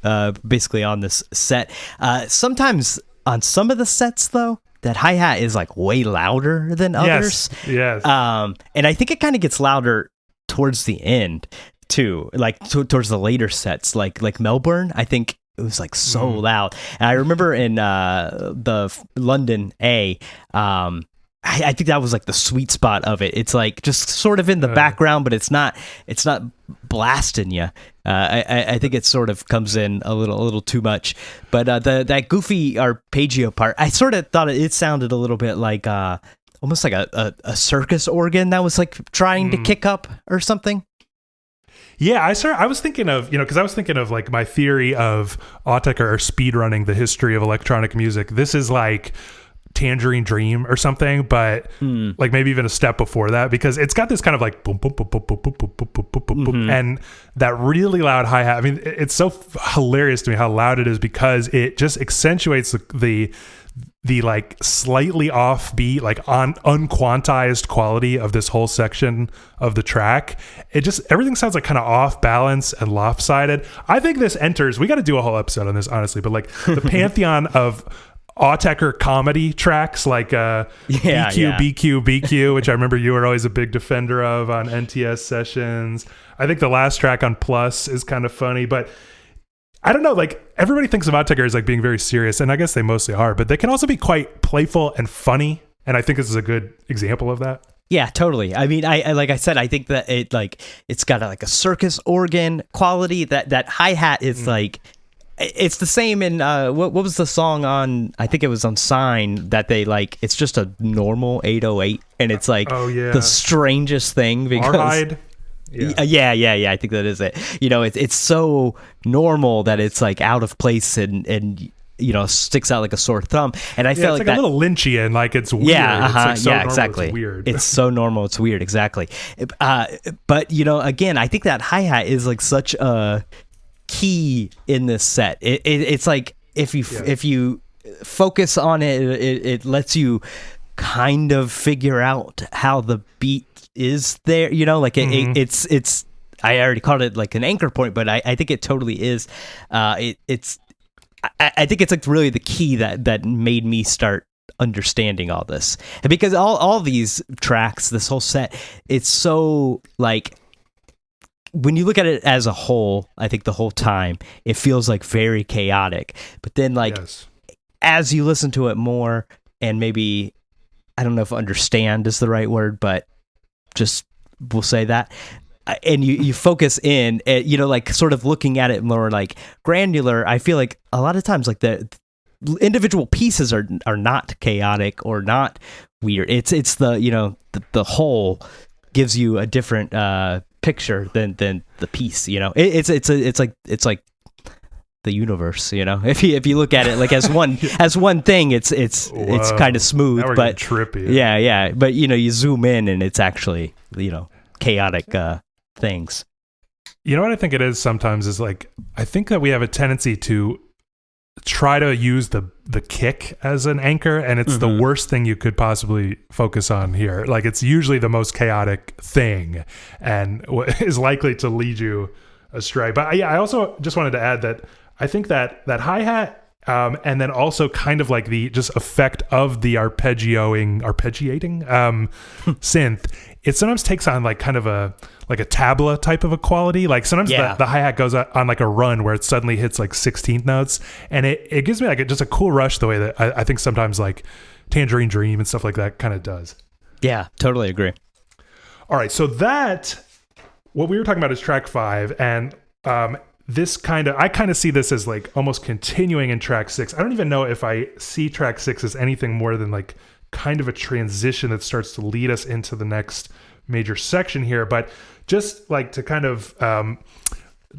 [SPEAKER 2] basically on this set. Sometimes on some of the sets though, that hi-hat is like way louder than others.
[SPEAKER 1] Yes.
[SPEAKER 2] And I think it kind of gets louder towards the end too, like towards the later sets, like Melbourne. I think it was like so loud. And I remember in the London A, I think that was like the sweet spot of it. It's like just sort of in the background, but it's not blasting you. I think it sort of comes in a little too much. But that goofy arpeggio part, I sort of thought it sounded a little bit like almost like a circus organ that was like trying to kick up or something.
[SPEAKER 1] Yeah, I was thinking of, because I was thinking of like my theory of Autechre or speedrunning the history of electronic music. This is like Tangerine Dream or something, but like maybe even a step before that, because it's got this kind of like boom, boom, boom, boom, boom, boom, boom, boom, boom, boom, boom, and that really loud hi-hat. I mean, it's so hilarious to me how loud it is, because it just accentuates the like slightly offbeat, like unquantized quality of this whole section of the track. Everything sounds like kind of off balance and lopsided. I think this enters, we got to do a whole episode on this, honestly, but like the pantheon of Autechre comedy tracks, like BQ, which I remember you were always a big defender of on NTS sessions. I think the last track on Plus is kind of funny, but I don't know, like everybody thinks of Autechre as like being very serious, and I guess they mostly are, but they can also be quite playful and funny, and I think this is a good example of that.
[SPEAKER 2] Yeah, totally. I mean, I like I said, I think that it's got a circus organ quality. That hi-hat is like, it's the same in what was the song on, I think it was on Sign, that they like, it's just a normal 808, and it's like the strangest thing, because Yeah, I think that is it. It's so normal that it's like out of place and sticks out like a sore thumb. And I feel
[SPEAKER 1] like
[SPEAKER 2] like
[SPEAKER 1] that, a little Lynchian, like it's weird.
[SPEAKER 2] Yeah,
[SPEAKER 1] it's like so normal,
[SPEAKER 2] exactly.
[SPEAKER 1] It's weird.
[SPEAKER 2] It's so normal, it's weird, exactly. But again, I think that hi-hat is like such a key in this set. It's like if you focus on it, it lets you kind of figure out how the beat is there, it's I already called it like an anchor point, but I think it totally is. I think it's like really the key that made me start understanding all this, and because all these tracks, this whole set, it's so like, when you look at it as a whole, I think the whole time it feels like very chaotic, but then like as you listen to it more, and maybe, I don't know if understand is the right word, but just we'll say that, and you focus in, like sort of looking at it more like granular. I feel like a lot of times like the individual pieces are not chaotic or not weird. It's the the whole gives you a different picture than the piece. It's like the universe. If you look at it like as one thing, it's kind of smooth,
[SPEAKER 1] now we're
[SPEAKER 2] but
[SPEAKER 1] trippy.
[SPEAKER 2] Yeah, but you zoom in and it's actually chaotic things.
[SPEAKER 1] You know what I think it is sometimes is like, I think that we have a tendency to try to use the kick as an anchor, and it's the worst thing you could possibly focus on here. Like, it's usually the most chaotic thing and is likely to lead you astray. But I also just wanted to add that I think that hi-hat, and then also kind of like the just effect of the arpeggiating synth, it sometimes takes on like kind of a tabla type of a quality. Like sometimes the hi-hat goes on like a run where it suddenly hits like 16th notes, and it gives me like just a cool rush, the way that I think sometimes like Tangerine Dream and stuff like that kind of does.
[SPEAKER 2] Yeah, totally agree.
[SPEAKER 1] All right, so what we were talking about is track 5, and I kind of see this as like almost continuing in track 6. I don't even know if I see track 6 as anything more than like kind of a transition that starts to lead us into the next major section here. But just like to kind of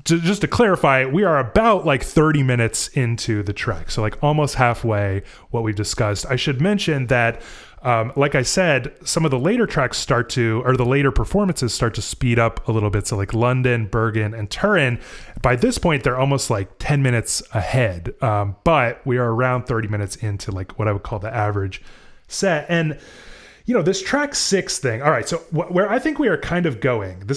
[SPEAKER 1] to clarify, we are about like 30 minutes into the track, so like almost halfway what we've discussed. I should mention that like I said, some of the later tracks the later performances start to speed up a little bit. So like London, Bergen, and Turin, by this point, they're almost like 10 minutes ahead. But we are around 30 minutes into like what I would call the average set. And, this track 6 thing. All right. So where I think we are kind of going,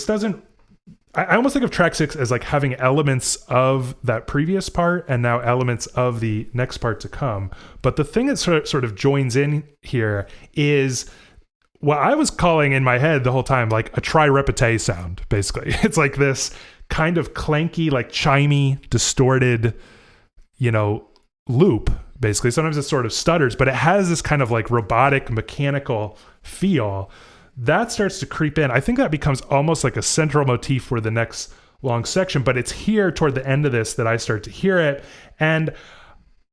[SPEAKER 1] I almost think of track 6 as like having elements of that previous part and now elements of the next part to come. But the thing that sort of joins in here is what I was calling in my head the whole time, like a tri-repete sound, basically. It's like this kind of clanky, like chimey, distorted, loop, basically. Sometimes it sort of stutters, but it has this kind of like robotic, mechanical feel. That starts to creep in. I think that becomes almost like a central motif for the next long section, but it's here toward the end of this that I start to hear it. And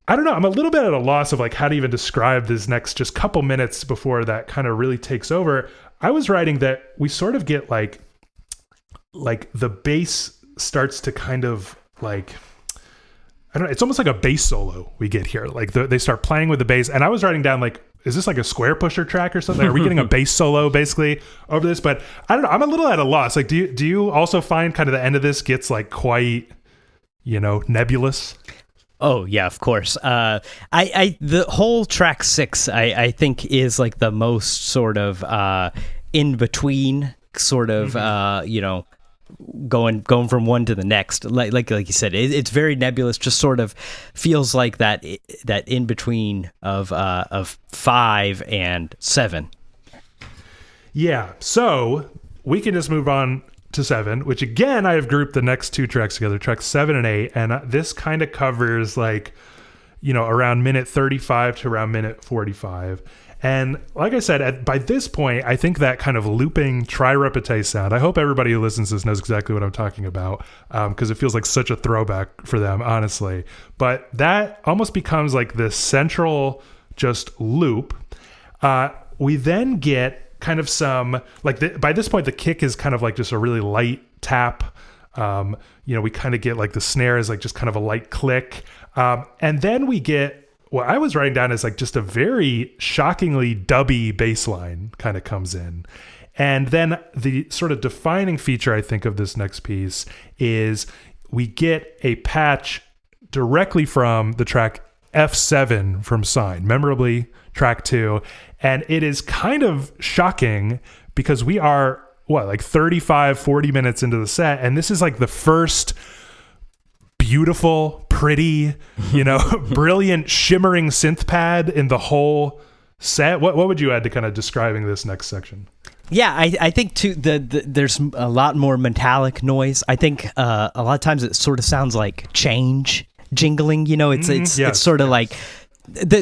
[SPEAKER 1] I don't know, I'm a little bit at a loss of like how to even describe this next just couple minutes before that kind of really takes over. I was writing that we sort of get like like the bass starts to kind of like, I don't know, it's almost like a bass solo we get here. Like they start playing with the bass, and I was writing down like, is this like a square pusher track or something? Are we getting a bass solo basically over this? But I don't know. I'm a little at a loss. Like, do you also find kind of the end of this gets like quite, nebulous?
[SPEAKER 2] Oh yeah, of course. The whole track 6, I think is like the most sort of in between sort of going from one to the next. Like you said, it's very nebulous. Just sort of feels like that in between of 5 and 7.
[SPEAKER 1] Yeah. So we can just move on to 7, which again I have grouped the next 2 tracks together, tracks 7 and 8, and this kind of covers like around minute 35 to around minute 45. And like I said, by this point, I think that kind of looping tri-repete sound, I hope everybody who listens to this knows exactly what I'm talking about, because it feels like such a throwback for them, honestly. But that almost becomes like this central just loop. We then get kind of some, like by this point, the kick is kind of like just a really light tap. We kind of get like the snare is like just kind of a light click. And then we get, what I was writing down is like just a very shockingly dubby bass line kind of comes in. And then the sort of defining feature, I think, of this next piece is we get a patch directly from the track F7 from Sign, memorably track 2. And it is kind of shocking because we are, like 35, 40 minutes into the set. And this is like the first beautiful, pretty, brilliant, shimmering synth pad in the whole set. What would you add to kind of describing this next section?
[SPEAKER 2] Yeah, I think too there's a lot more metallic noise. I think a lot of times it sort of sounds like change jingling. It's sort of like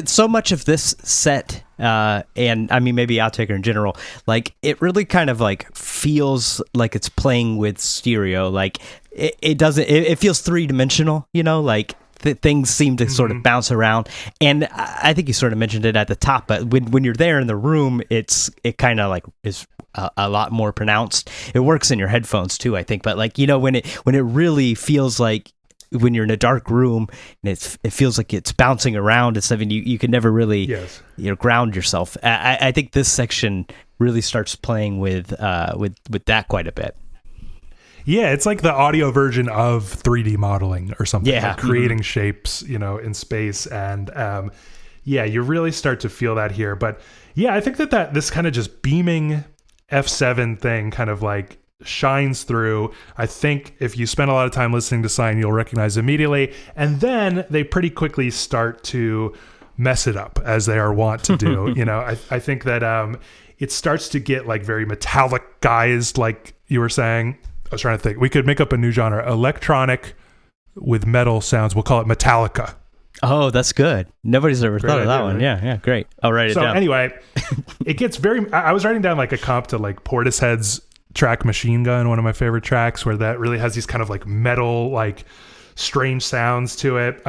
[SPEAKER 2] so much of this set, and I mean maybe Autechre in general, like it really kind of like feels like it's playing with stereo. Like it doesn't. It feels 3-dimensional. Like things seem to sort of bounce around. And I think you sort of mentioned it at the top, but when you're there in the room, it kind of like is a lot more pronounced. It works in your headphones too, I think. But like when it really feels like, when you're in a dark room and it feels like it's bouncing around and stuff, and you can never really ground yourself. I think this section really starts playing with that quite a bit.
[SPEAKER 1] Yeah, it's like the audio version of 3D modeling or something.
[SPEAKER 2] Yeah,
[SPEAKER 1] like creating shapes, in space, and you really start to feel that here. But yeah, I think that this kind of just beaming F7 thing kind of like shines through. I think if you spend a lot of time listening to Sign, you'll recognize immediately. And then they pretty quickly start to mess it up, as they are wont to do. I think that it starts to get like very metallic guised, like you were saying. I was trying to think. We could make up a new genre, electronic with metal sounds. We'll call it Metallica.
[SPEAKER 2] Oh, that's good. Nobody's ever thought of that one. Right? Yeah, great. I'll write it down. So
[SPEAKER 1] anyway, it gets very... I was writing down like a comp to like Portishead's track Machine Gun, one of my favorite tracks, where that really has these kind of like metal, like strange sounds to it.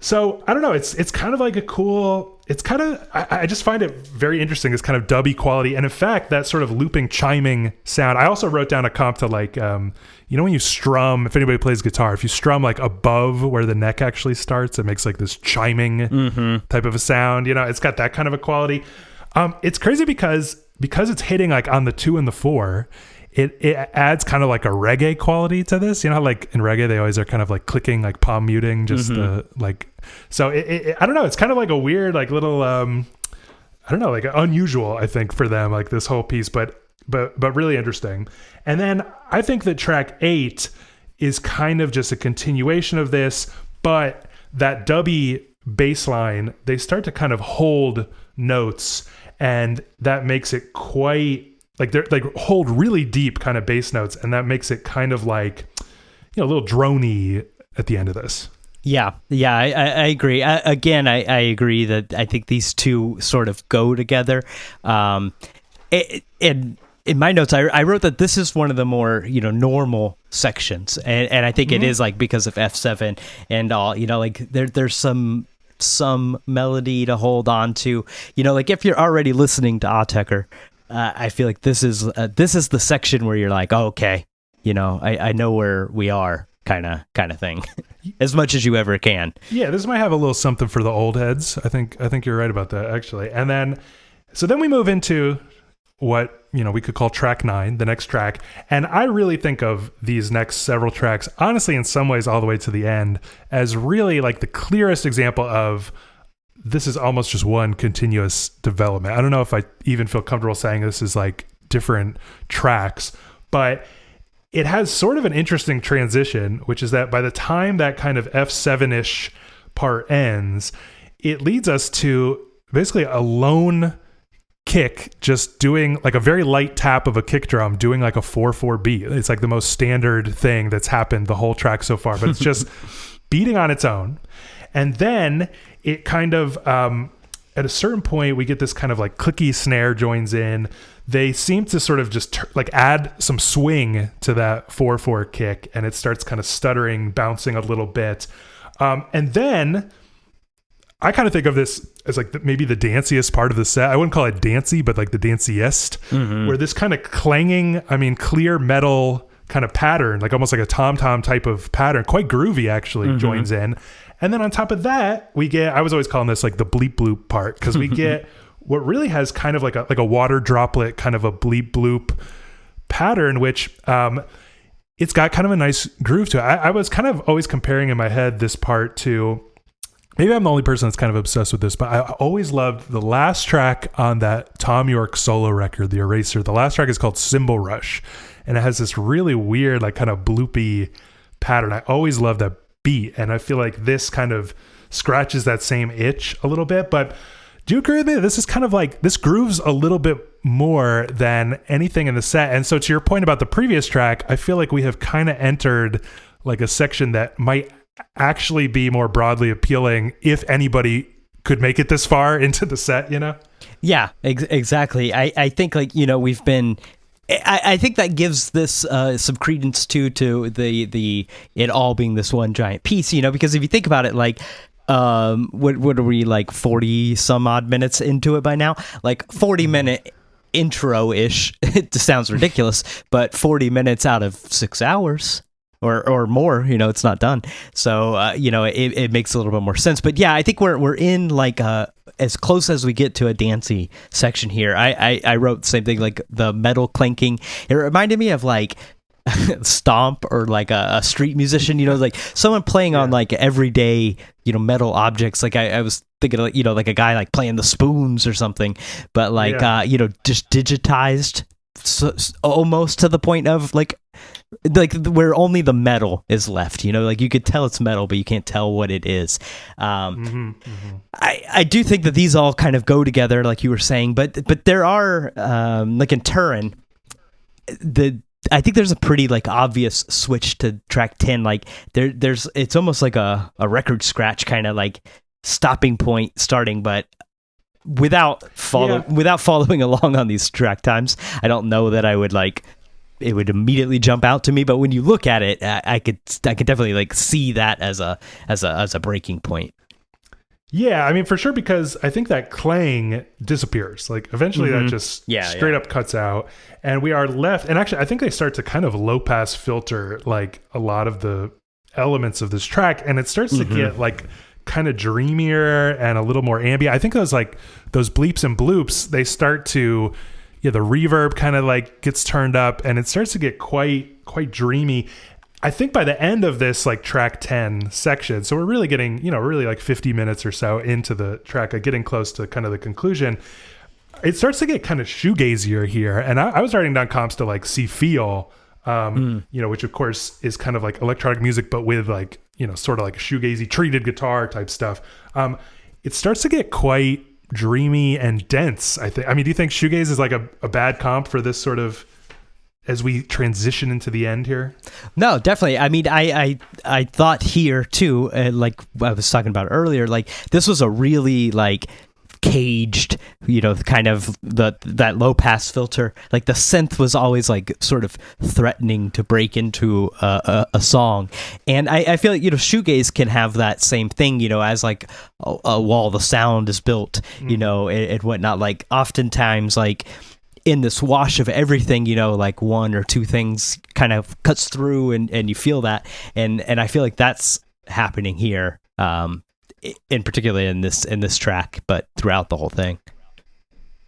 [SPEAKER 1] So I don't know. It's kind of like a cool... It's kind of... I just find it very interesting. It's kind of dubby quality. And in fact, that sort of looping, chiming sound... I also wrote down a comp to like... when you strum... If anybody plays guitar, if you strum like above where the neck actually starts, it makes like this chiming type of a sound. It's got that kind of a quality. It's crazy because it's hitting like on the 2 and the 4... It adds kind of like a reggae quality to this. How like in reggae they always are kind of like clicking, like palm muting, just like. So I don't know. It's kind of like a weird, like little, I don't know, like unusual, I think, for them, like this whole piece, but really interesting. And then I think that track 8 is kind of just a continuation of this, but that dubby bass line, they start to kind of hold notes, and that makes it quite. Like they're like hold really deep kind of bass notes, and that makes it kind of like, a little droney at the end of this.
[SPEAKER 2] Yeah, I agree. I agree that I think these two sort of go together. In my notes, I wrote that this is one of the more normal sections, and I think it is like because of F7 and all. Like there's some melody to hold on to. Like if you're already listening to Autechre. I feel like this is the section where you're like, oh, okay, I know where we are, kind of thing, as much as you ever can.
[SPEAKER 1] Yeah, this might have a little something for the old heads. I think you're right about that, actually. And then, so then we move into what, we could call track 9, the next track. And I really think of these next several tracks, honestly, in some ways, all the way to the end, as really like the clearest example of this is almost just one continuous development. I don't know if I even feel comfortable saying this is like different tracks, but it has sort of an interesting transition, which is that by the time that kind of F7-ish part ends, it leads us to basically a lone kick, just doing like a very light tap of a kick drum, doing like a 4/4 beat. It's like the most standard thing that's happened the whole track so far, but it's just beating on its own. And then it kind of, at a certain point, we get this kind of like clicky snare joins in. They seem to sort of just like add some swing to that 4/4 kick, and it starts kind of stuttering, bouncing a little bit. And then I kind of think of this as like maybe the danciest part of the set. I wouldn't call it dancey, but like the danciest, where this kind of clanging, clear metal kind of pattern, like almost like a tom-tom type of pattern, quite groovy actually, joins in. And then on top of that, we get, I was always calling this like the bleep bloop part, because we get what really has kind of like a water droplet, kind of a bleep bloop pattern, which it's got kind of a nice groove to it. I was kind of always comparing in my head this part to, maybe I'm the only person that's kind of obsessed with this, but I always loved the last track on that Tom York solo record, The Eraser. The last track is called Cymbal Rush, and it has this really weird, like kind of bloopy pattern. I always loved that beat, and I feel like this kind of scratches that same itch a little bit. But do you agree with me? This is kind of like, this grooves a little bit more than anything in the set. And so to your point about the previous track, I feel like we have kind of entered like a section that might actually be more broadly appealing if anybody could make it this far into the set,
[SPEAKER 2] Yeah, exactly. I think like, we've been, I think that gives this some credence to the it all being this one giant piece, because if you think about it, like, what are we, like 40 some odd minutes into it by now? Like 40-minute intro-ish. It sounds ridiculous, but 40 minutes out of 6 hours or more, it's not done. So, it makes a little bit more sense. But yeah, I think we're in like as close as we get to a dancey section here. I wrote the same thing, like the metal clanking. It reminded me of like Stomp, or like a street musician, like someone playing on like everyday, metal objects. Like I was thinking, like, like a guy like playing the spoons or something, but like, just digitized, almost to the point of like where only the metal is left, like you could tell it's metal, but you can't tell what it is. I do think that these all kind of go together, like you were saying, but there are, like in Turin, I think there's a pretty like obvious switch to track 10. Like there's it's almost like a record scratch kind of like stopping point starting, but without following along on these track times, I don't know that I would like it would immediately jump out to me. But when you look at it, I could definitely like see that as a breaking point.
[SPEAKER 1] Yeah, for sure, because I think that clang disappears. Like eventually that just straight up cuts out, and we are left. And actually, I think they start to kind of low pass filter like a lot of the elements of this track, and it starts to get like kind of dreamier and a little more ambient. I think those bleeps and bloops, they start to, the reverb kind of like gets turned up, and it starts to get quite dreamy. I think by the end of this like track 10 section, so we're really getting, really like 50 minutes or so into the track, like getting close to kind of the conclusion, it starts to get kind of shoegazier here. And I was writing down comps to like See Feel, which of course is kind of like electronic music, but with like, sort of like shoegazy treated guitar type stuff. It starts to get quite dreamy and dense, I think. Do you think shoegaze is like a bad comp for this sort of, as we transition into the end here?
[SPEAKER 2] No, definitely. I thought here too, like I was talking about earlier, like this was a really like caged, kind of that low pass filter. Like the synth was always like sort of threatening to break into a song, and I feel like shoegaze can have that same thing. As like a wall, the sound is built, and whatnot. Like oftentimes, like in this wash of everything, like one or two things kind of cuts through and you feel that. And I feel like that's happening here, in particular in this track, but throughout the whole thing.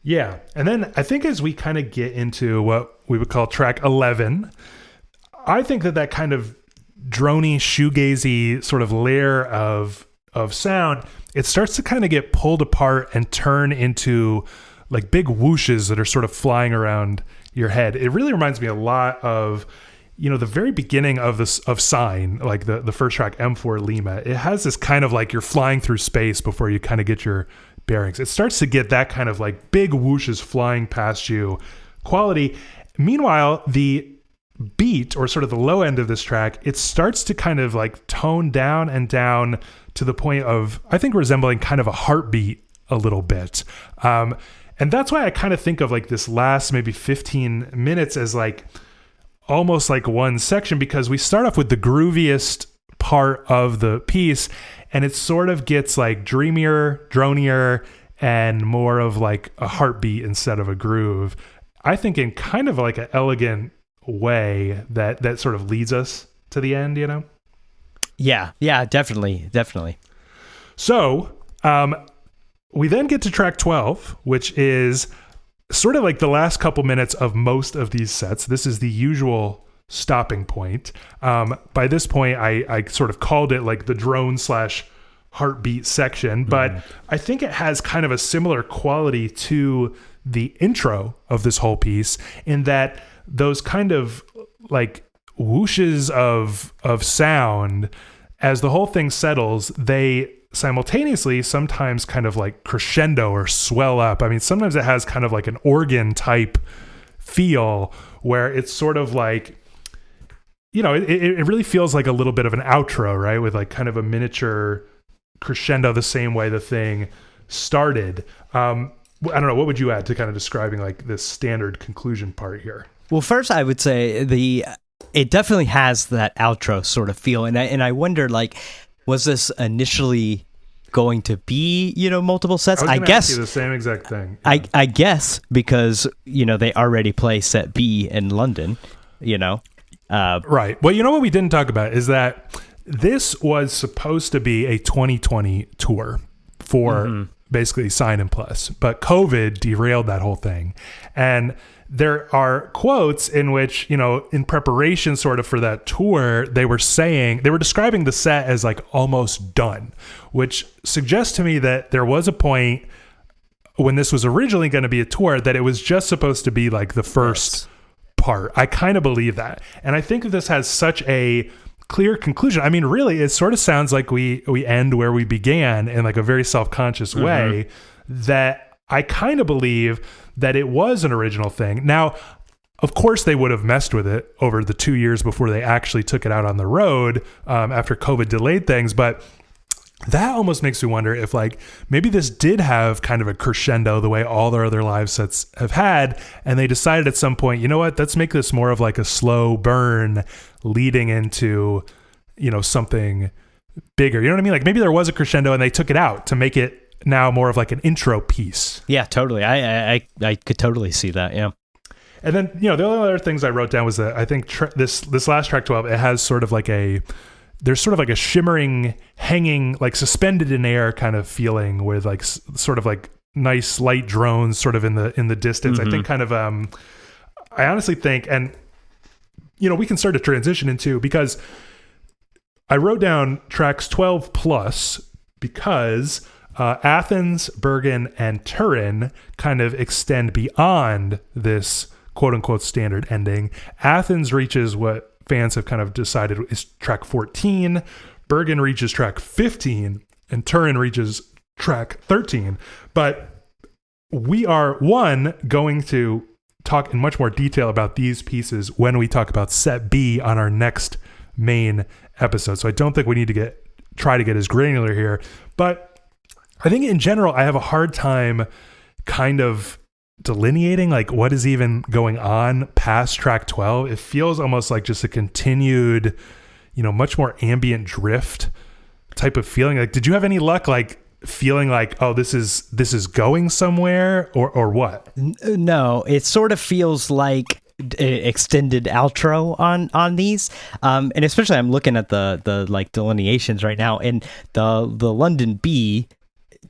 [SPEAKER 1] Yeah. And then I think as we kind of get into what we would call track 11, I think that kind of droney, shoegazy sort of layer of sound, it starts to kind of get pulled apart and turn into like big whooshes that are sort of flying around your head. It really reminds me a lot of, the very beginning of Sign, like the first track, M4 Lima. It has this kind of like you're flying through space before you kind of get your bearings. It starts to get that kind of like big whooshes flying past you quality. Meanwhile, the beat, or sort of the low end of this track, it starts to kind of like tone down and down to the point of, I think, resembling kind of a heartbeat a little bit. And that's why I kind of think of like this last maybe 15 minutes as like almost like one section, because we start off with the grooviest part of the piece and it sort of gets like dreamier, dronier, and more of like a heartbeat instead of a groove. I think in kind of like an elegant way that sort of leads us to the end, Yeah,
[SPEAKER 2] definitely.
[SPEAKER 1] So, we then get to track 12, which is sort of like the last couple minutes of most of these sets. This is the usual stopping point. By this point, I sort of called it like the drone / heartbeat section, but I think it has kind of a similar quality to the intro of this whole piece in that those kind of like whooshes of sound, as the whole thing settles, they simultaneously sometimes kind of like crescendo or swell up. I mean, sometimes it has kind of like an organ type feel where it's sort of like, it really feels like a little bit of an outro, right? With like kind of a miniature crescendo the same way the thing started. I don't know. What would you add to kind of describing like this standard conclusion part here?
[SPEAKER 2] Well, first I would say it definitely has that outro sort of feel. And I wonder, like, was this initially going to be, multiple sets?
[SPEAKER 1] I guess ask you the same exact thing.
[SPEAKER 2] Yeah. I guess because, they already play set B in London,
[SPEAKER 1] Right. Well, what we didn't talk about is that this was supposed to be a 2020 tour for basically Sign and Plus, but COVID derailed that whole thing. And there are quotes in which, in preparation sort of for that tour, they were describing the set as like almost done, which suggests to me that there was a point when this was originally going to be a tour that it was just supposed to be like the first part. I kind of believe that. And I think that this has such a clear conclusion. I mean, really, it sort of sounds like we end where we began in like a very self-conscious way, that I kind of believe that it was an original thing. Now, of course, they would have messed with it over the 2 years before they actually took it out on the road after COVID delayed things. But that almost makes me wonder if like maybe this did have kind of a crescendo the way all their other live sets have had. And they decided at some point, let's make this more of like a slow burn leading into, something bigger. You know what I mean? Like maybe there was a crescendo and they took it out to make it now more of like an intro piece.
[SPEAKER 2] Yeah, totally. I could totally see that. Yeah.
[SPEAKER 1] And then, the only other things I wrote down was that I think this last track 12, it has sort of like there's sort of like a shimmering, hanging, like suspended in air kind of feeling with like sort of like nice light drones sort of in the distance. I think kind of, I honestly think, and, we can start to transition into, because I wrote down tracks 12 plus because Athens, Bergen, and Turin kind of extend beyond this quote-unquote standard ending. Athens reaches what fans have kind of decided is track 14, Bergen reaches track 15, and Turin reaches track 13. But we are, going to talk in much more detail about these pieces when we talk about set B on our next main episode. So I don't think we need to try to get as granular here. But I think in general, I have a hard time kind of delineating like what is even going on past track 12. It feels almost like just a continued, much more ambient drift type of feeling. Like, did you have any luck like feeling like, oh, this is going somewhere, or what?
[SPEAKER 2] No, it sort of feels like extended outro on these, and especially I'm looking at the like delineations right now, and the London B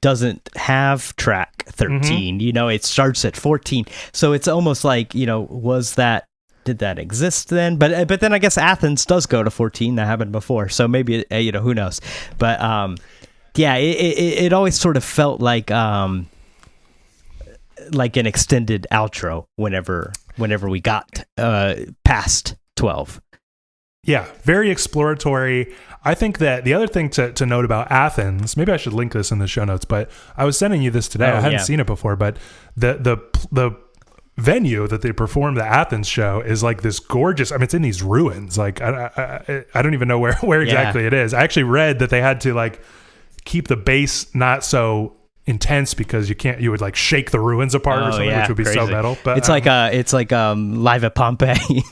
[SPEAKER 2] doesn't have track 13. It starts at 14, so it's almost like, did that exist then? But then I guess Athens does go to 14. That happened before, so maybe who knows. But yeah, it always sort of felt like an extended outro whenever we got past 12.
[SPEAKER 1] Yeah, very exploratory. I think that the other thing to note about Athens, maybe I should link this in the show notes, but I was sending you this today. I hadn't seen it before, but the venue that they performed the Athens show is like this gorgeous, I mean, it's in these ruins. Like, I don't even know where exactly it is. I actually read that they had to like keep the bass not so intense because you would like shake the ruins apart or something, which would be crazy. So metal. But it's
[SPEAKER 2] like live at Pompeii.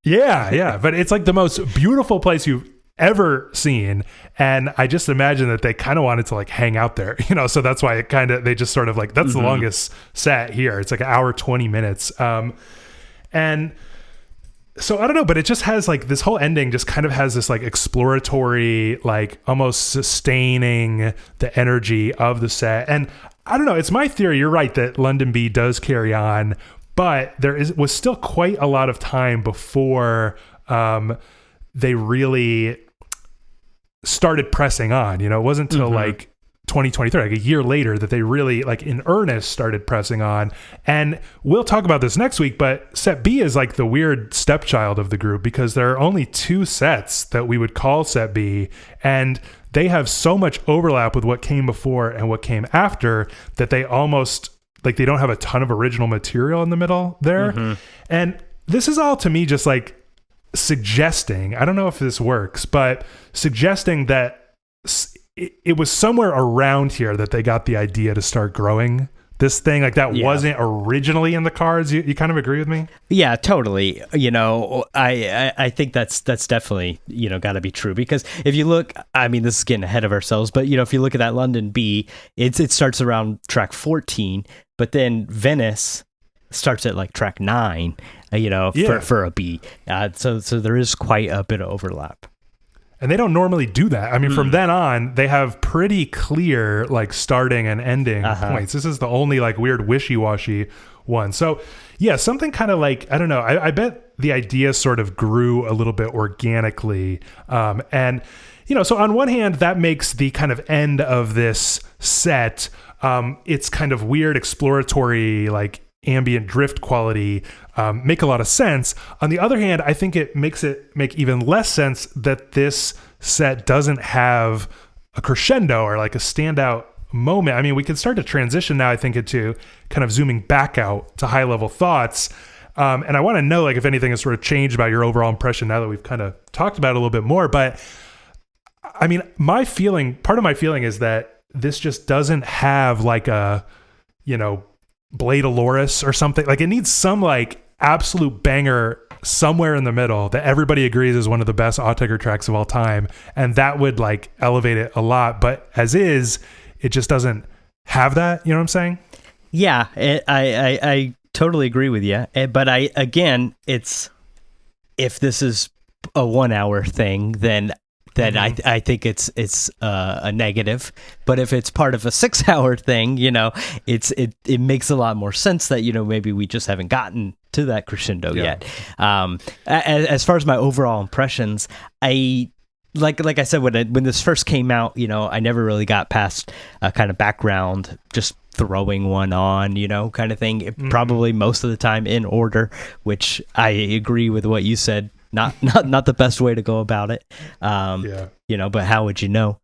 [SPEAKER 1] yeah, but it's like the most beautiful place you've ever seen, and I just imagine that they kind of wanted to like hang out there, so that's why they just sort of like, that's the longest set here. It's like an hour 20 minutes, and so I don't know, but it just has like this whole ending just kind of has this like exploratory, like almost sustaining the energy of the set. And I don't know, it's my theory, you're right, that London B does carry on, but was still quite a lot of time before they really started pressing on. It wasn't until like 2023, like a year later, that they really like in earnest started pressing on. And we'll talk about this next week, but set B is like the weird stepchild of the group because there are only 2 sets that we would call set B, and they have so much overlap with what came before and what came after that they almost like they don't have a ton of original material in the middle there. And this is all to me just like suggesting, I don't know if this works, but suggesting that it was somewhere around here that they got the idea to start growing this thing. Like that wasn't originally in the cards. You kind of agree with me? Yeah,
[SPEAKER 2] totally. I think that's definitely, got to be true, because if you look, I mean, this is getting ahead of ourselves, but if you look at that London B, it starts around track 14, but then Venice starts at like track 9, for a B. So there is quite a bit of overlap.
[SPEAKER 1] And they don't normally do that. I mean, from then on, they have pretty clear like starting and ending points. This is the only like weird wishy-washy one. So yeah, something kind of like, I don't know, I bet the idea sort of grew a little bit organically. And, so on one hand, that makes the kind of end of this set, it's kind of weird exploratory, like ambient drift quality, make a lot of sense. On the other hand, I think it makes it make even less sense that this set doesn't have a crescendo or like a standout moment. I mean, we can start to transition now, I think, into kind of zooming back out to high level thoughts. And I want to know like if anything has sort of changed about your overall impression now that we've kind of talked about it a little bit more. But I mean, part of my feeling is that this just doesn't have like a, Blade Aloris or something. Like it needs some like absolute banger somewhere in the middle that everybody agrees is one of the best Autechre tracks of all time, and that would like elevate it a lot. But as is, it just doesn't have that. You know what I'm saying?
[SPEAKER 2] Yeah, I totally agree with you. But it's if this is a 1 hour thing, then I think it's a negative. But if it's part of a 6 hour thing, it makes a lot more sense that maybe we just haven't gotten to that crescendo yet. As far as my overall impressions, I like I said, when this first came out, I never really got past a kind of background, just throwing one on, kind of thing. Probably most of the time in order, which I agree with what you said. Not the best way to go about it. But how would you know?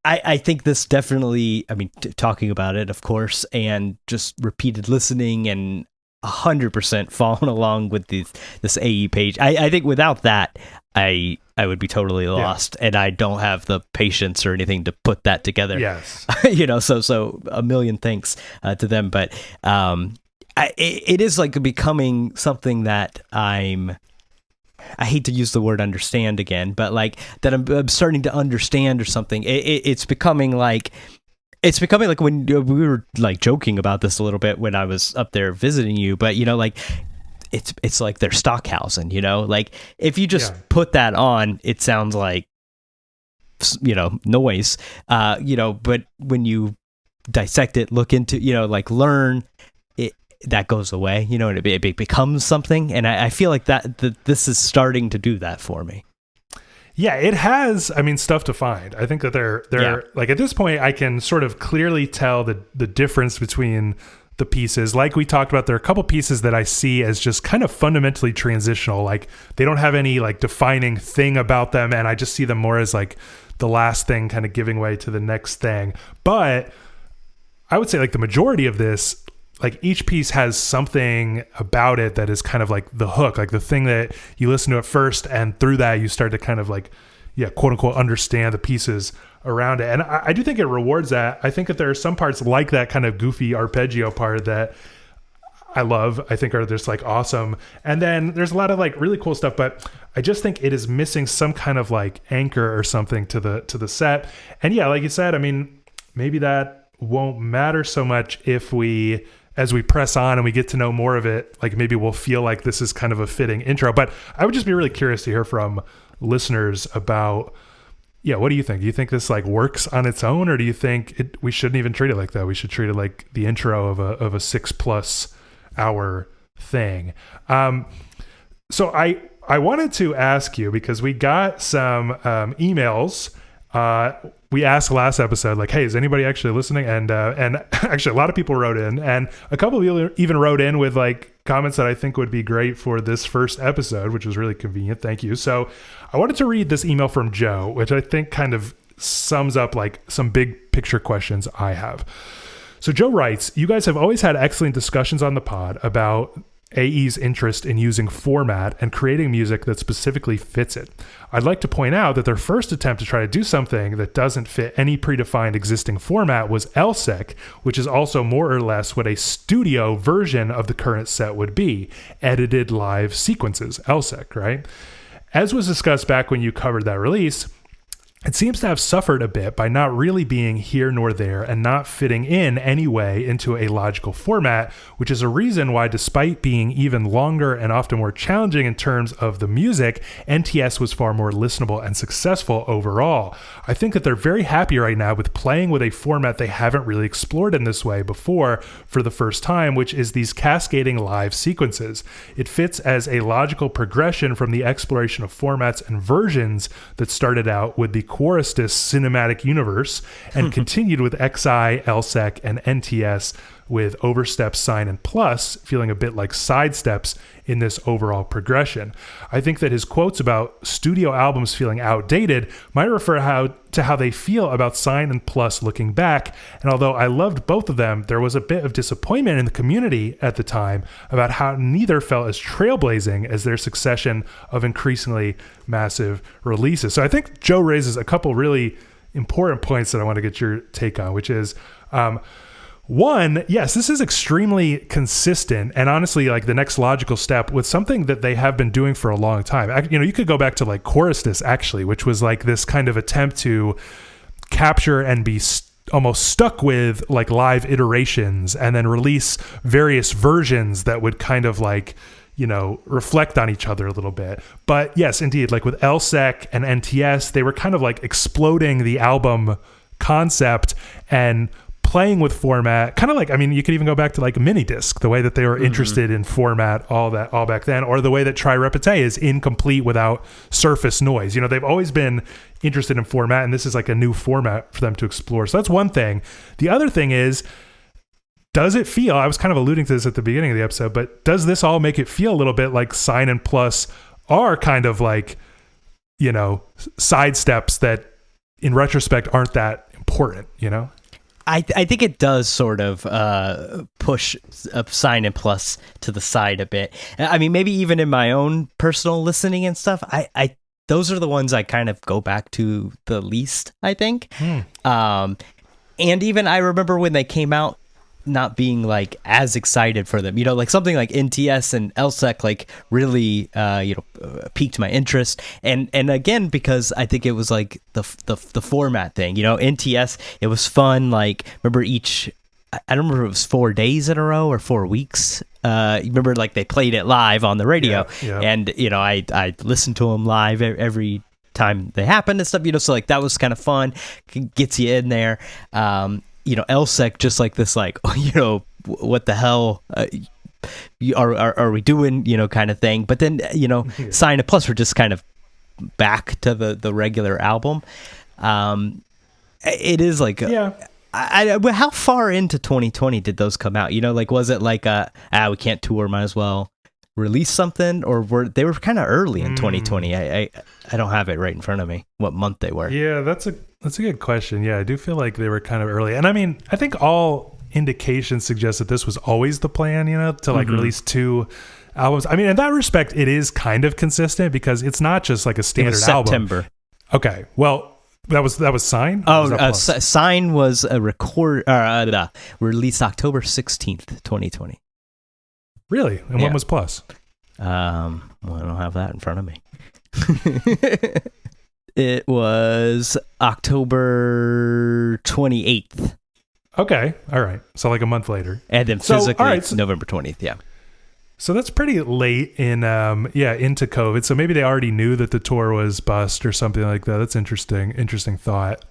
[SPEAKER 2] I think this definitely, I mean, talking about it, of course, and just repeated listening and 100% following along with this AE page. I think without that, I would be totally lost, and I don't have the patience or anything to put that together.
[SPEAKER 1] Yes.
[SPEAKER 2] So a million thanks to them. But it is like becoming something that I'm I hate to use the word understand again, but like that I'm starting to understand or something. It's becoming like when we were like joking about this a little bit when I was up there visiting you, but like it's like they're Stockhausen, like if you just put that on, it sounds like noise, but when you dissect it, look into, like learn it, that goes away, and it becomes something. And I feel like that this is starting to do that for me.
[SPEAKER 1] Yeah, it has, stuff to find. I think that they're like, at this point, I can sort of clearly tell the difference between the pieces. Like we talked about, there are a couple pieces that I see as just kind of fundamentally transitional. Like they don't have any like defining thing about them. And I just see them more as like the last thing kind of giving way to the next thing. But I would say like the majority of this, like each piece has something about it that is kind of like the hook, like the thing that you listen to at first, and through that you start to kind of like, quote unquote, understand the pieces around it. And I do think it rewards that. I think that there are some parts like that kind of goofy arpeggio part that I love, I think are just like awesome. And then there's a lot of like really cool stuff, but I just think it is missing some kind of like anchor or something to the set. And like you said, maybe that won't matter so much if as we press on and we get to know more of it, like maybe we'll feel like this is kind of a fitting intro. But I would just be really curious to hear from listeners about, what do you think? Do you think this like works on its own, or do you think we shouldn't even treat it like that? We should treat it like the intro of a 6+ hour thing. So I wanted to ask you, because we got some emails. We asked last episode, like, hey, is anybody actually listening? And actually a lot of people wrote in, and a couple of you even wrote in with like comments that I think would be great for this first episode, which was really convenient. Thank you. So I wanted to read this email from Joe, which I think kind of sums up like some big picture questions I have. So Joe writes, you guys have always had excellent discussions on the pod about AE's interest in using format and creating music that specifically fits it. I'd like to point out that their first attempt to try to do something that doesn't fit any predefined existing format was LSEC, which is also more or less what a studio version of the current set would be, edited live sequences, LSEC, right? As was discussed back when you covered that release, it seems to have suffered a bit by not really being here nor there and not fitting in any way into a logical format, which is a reason why, despite being even longer and often more challenging in terms of the music, NTS was far more listenable and successful overall. I think that they're very happy right now with playing with a format they haven't really explored in this way before for the first time, which is these cascading live sequences. It fits as a logical progression from the exploration of formats and versions that started out with the Chorustis cinematic universe and continued with XI, LSEC, and NTS, with oversteps, sign, and plus feeling a bit like sidesteps in this overall progression. I think that his quotes about studio albums feeling outdated might refer to how they feel about sign and plus looking back. And although I loved both of them, there was a bit of disappointment in the community at the time about how neither felt as trailblazing as their succession of increasingly massive releases. So I think Joe raises a couple really important points that I want to get your take on, which is, one, yes, this is extremely consistent and honestly like the next logical step with something that they have been doing for a long time. You could go back to like Chorustis actually, which was like this kind of attempt to capture and be almost stuck with like live iterations and then release various versions that would kind of like, reflect on each other a little bit. But yes, indeed, like with LSEC and NTS, they were kind of like exploding the album concept and playing with format, kind of like, you could even go back to like a mini disc, the way that they were interested in format, all back then, or the way that Tri Repete is incomplete without surface noise. They've always been interested in format, and this is like a new format for them to explore. So that's one thing. The other thing is, does it feel, I was kind of alluding to this at the beginning of the episode, but does this all make it feel a little bit like sign and plus are kind of like, sidesteps that in retrospect aren't that important,
[SPEAKER 2] I think it does sort of push sign and plus to the side a bit. Maybe even in my own personal listening and stuff, I those are the ones I kind of go back to the least, I think. And even I remember when they came out not being like as excited for them. Like something like NTS and LSEC like really piqued my interest, and again because I think it was like the format thing. NTS, it was fun. Like remember I don't remember if it was 4 days in a row or 4 weeks. You remember like they played it live on the radio, and I listened to them live every time they happened and stuff. So like that was kind of fun, gets you in there. LSEC just like this, like what the hell are we doing? Kind of thing. But then Sign It Plus were just kind of back to the regular album. It is like how far into 2020 did those come out? Like was it like we can't tour, might as well release something, or were they kind of early in 2020? I don't have it right in front of me what month they were.
[SPEAKER 1] Yeah, that's a good question. Yeah, I do feel like they were kind of early, and I mean I think all indications suggest that this was always the plan, to like release 2 albums. I mean, in that respect it is kind of consistent because it's not just like a standard album.
[SPEAKER 2] September.
[SPEAKER 1] Okay, well that was Sign?
[SPEAKER 2] Sign was a released October 16th 2020.
[SPEAKER 1] Really? And when was Plus?
[SPEAKER 2] Well, I don't have that in front of me. It was October 28th.
[SPEAKER 1] Okay. All right. So like a month later.
[SPEAKER 2] And then physically November 20th. Yeah.
[SPEAKER 1] So that's pretty late in into COVID. So maybe they already knew that the tour was bust or something like that. That's interesting thought.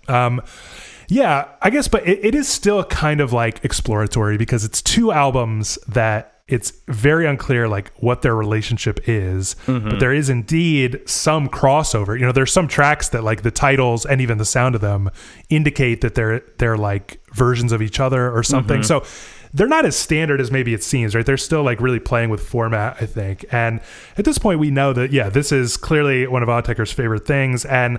[SPEAKER 1] Yeah, I guess, but it is still kind of like exploratory because it's 2 albums that it's very unclear like what their relationship is, but there is indeed some crossover. There's some tracks that like the titles and even the sound of them indicate that they're like versions of each other or something. So they're not as standard as maybe it seems, right? They're still like really playing with format, I think. And at this point we know that, this is clearly one of Autechre's favorite things. And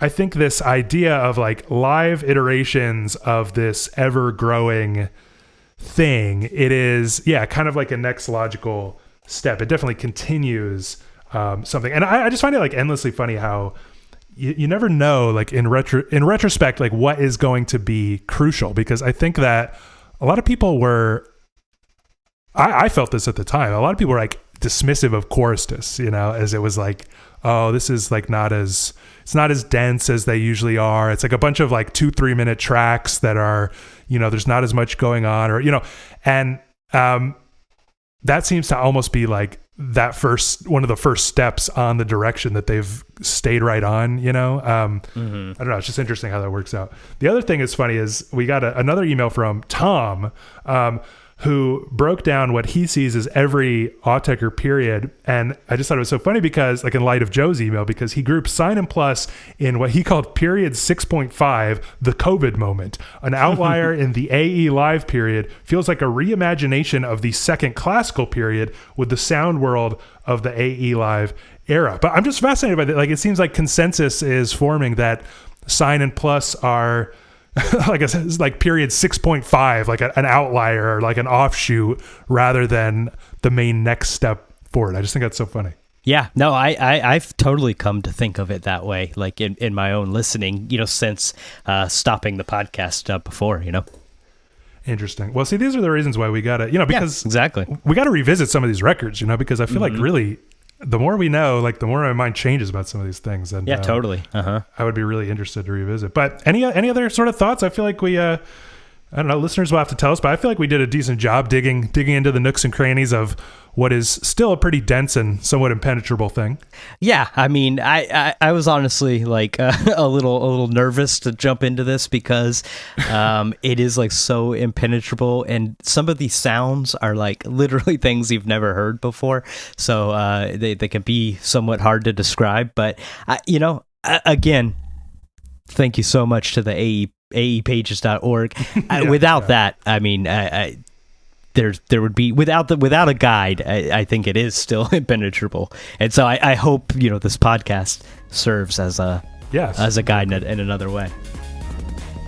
[SPEAKER 1] I think this idea of like live iterations of this ever growing thing, it is kind of like a next logical step. It definitely continues something, and I just find it like endlessly funny how you never know like in retrospect like what is going to be crucial, because I think that a lot of people were I felt this at the time, a lot of people were like dismissive of Chorustus, as it was like, oh, this is like it's not as dense as they usually are. It's like a bunch of like 2-3 minute tracks that are, there's not as much going on, or, and that seems to almost be like one of the first steps on the direction that they've stayed right on, I don't know. It's just interesting how that works out. The other thing that's funny is we got another email from Tom, who broke down what he sees as every Autechre period. And I just thought it was so funny because, like, in light of Joe's email, because he grouped Sign and Plus in what he called period 6.5, the COVID moment. An outlier in the AE live period feels like a reimagination of the second classical period with the sound world of the AE live era. But I'm just fascinated by that. Like, it seems like consensus is forming that Sign and Plus are... like I said, it's like period 6.5, like an outlier or like an offshoot rather than the main next step forward. I just think that's so funny.
[SPEAKER 2] Yeah, no, I've totally come to think of it that way, like in my own listening, since stopping the podcast before,
[SPEAKER 1] Interesting. Well, see, these are the reasons why we got to, because
[SPEAKER 2] exactly
[SPEAKER 1] we got to revisit some of these records, because I feel like really the more we know, like the more my mind changes about some of these things. And
[SPEAKER 2] totally.
[SPEAKER 1] I would be really interested to revisit. But any other sort of thoughts? I feel like we, I don't know, listeners will have to tell us, but I feel like we did a decent job digging into the nooks and crannies of what is still a pretty dense and somewhat impenetrable thing.
[SPEAKER 2] Yeah, I mean, I was honestly like a little nervous to jump into this because it is like so impenetrable, and some of these sounds are like literally things you've never heard before. So they can be somewhat hard to describe. But again, thank you so much to the aepages.org. Without that, I mean, there would be without a guide. I think it is still impenetrable, and so I hope this podcast serves as a guide in another way.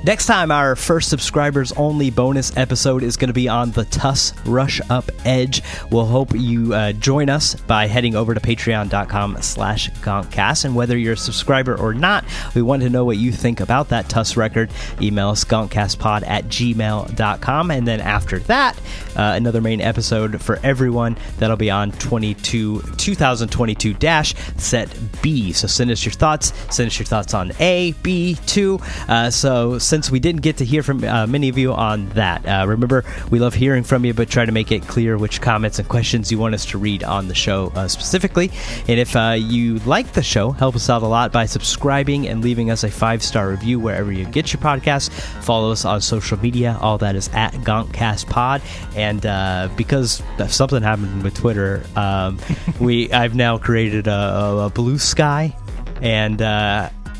[SPEAKER 2] Next time, our first subscribers only bonus episode is going to be on the TUS Rush Up Edge. We'll hope you join us by heading over to patreon.com/GONKCAST. And whether you're a subscriber or not, we want to know what you think about that TUS record. Email us gonkcastpod@gmail.com. And then after that, another main episode for everyone. That'll be on 2022-set B. So send us your thoughts. Send us your thoughts on A, B, 2. So since we didn't get to hear from many of you on that, remember, we love hearing from you, but try to make it clear which comments and questions you want us to read on the show specifically. And if you like the show, help us out a lot by subscribing and leaving us a 5-star review wherever you get your podcasts. Follow us on social media. All that is at GONKCASTPod. And because something happened with Twitter, I've now created a blue sky, and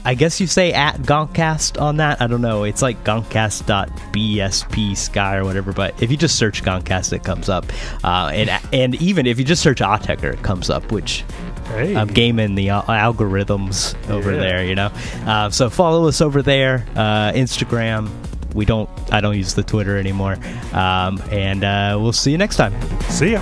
[SPEAKER 2] I guess you say at GONKCAST on that. I don't know. It's like GONKCAST.bsp sky or whatever. But if you just search GONKCAST, it comes up. And even if you just search Autechre, it comes up, which I'm gaming the algorithms over there, you know. So follow us over there. Instagram. I don't use the Twitter anymore. And we'll see you next time.
[SPEAKER 1] See ya.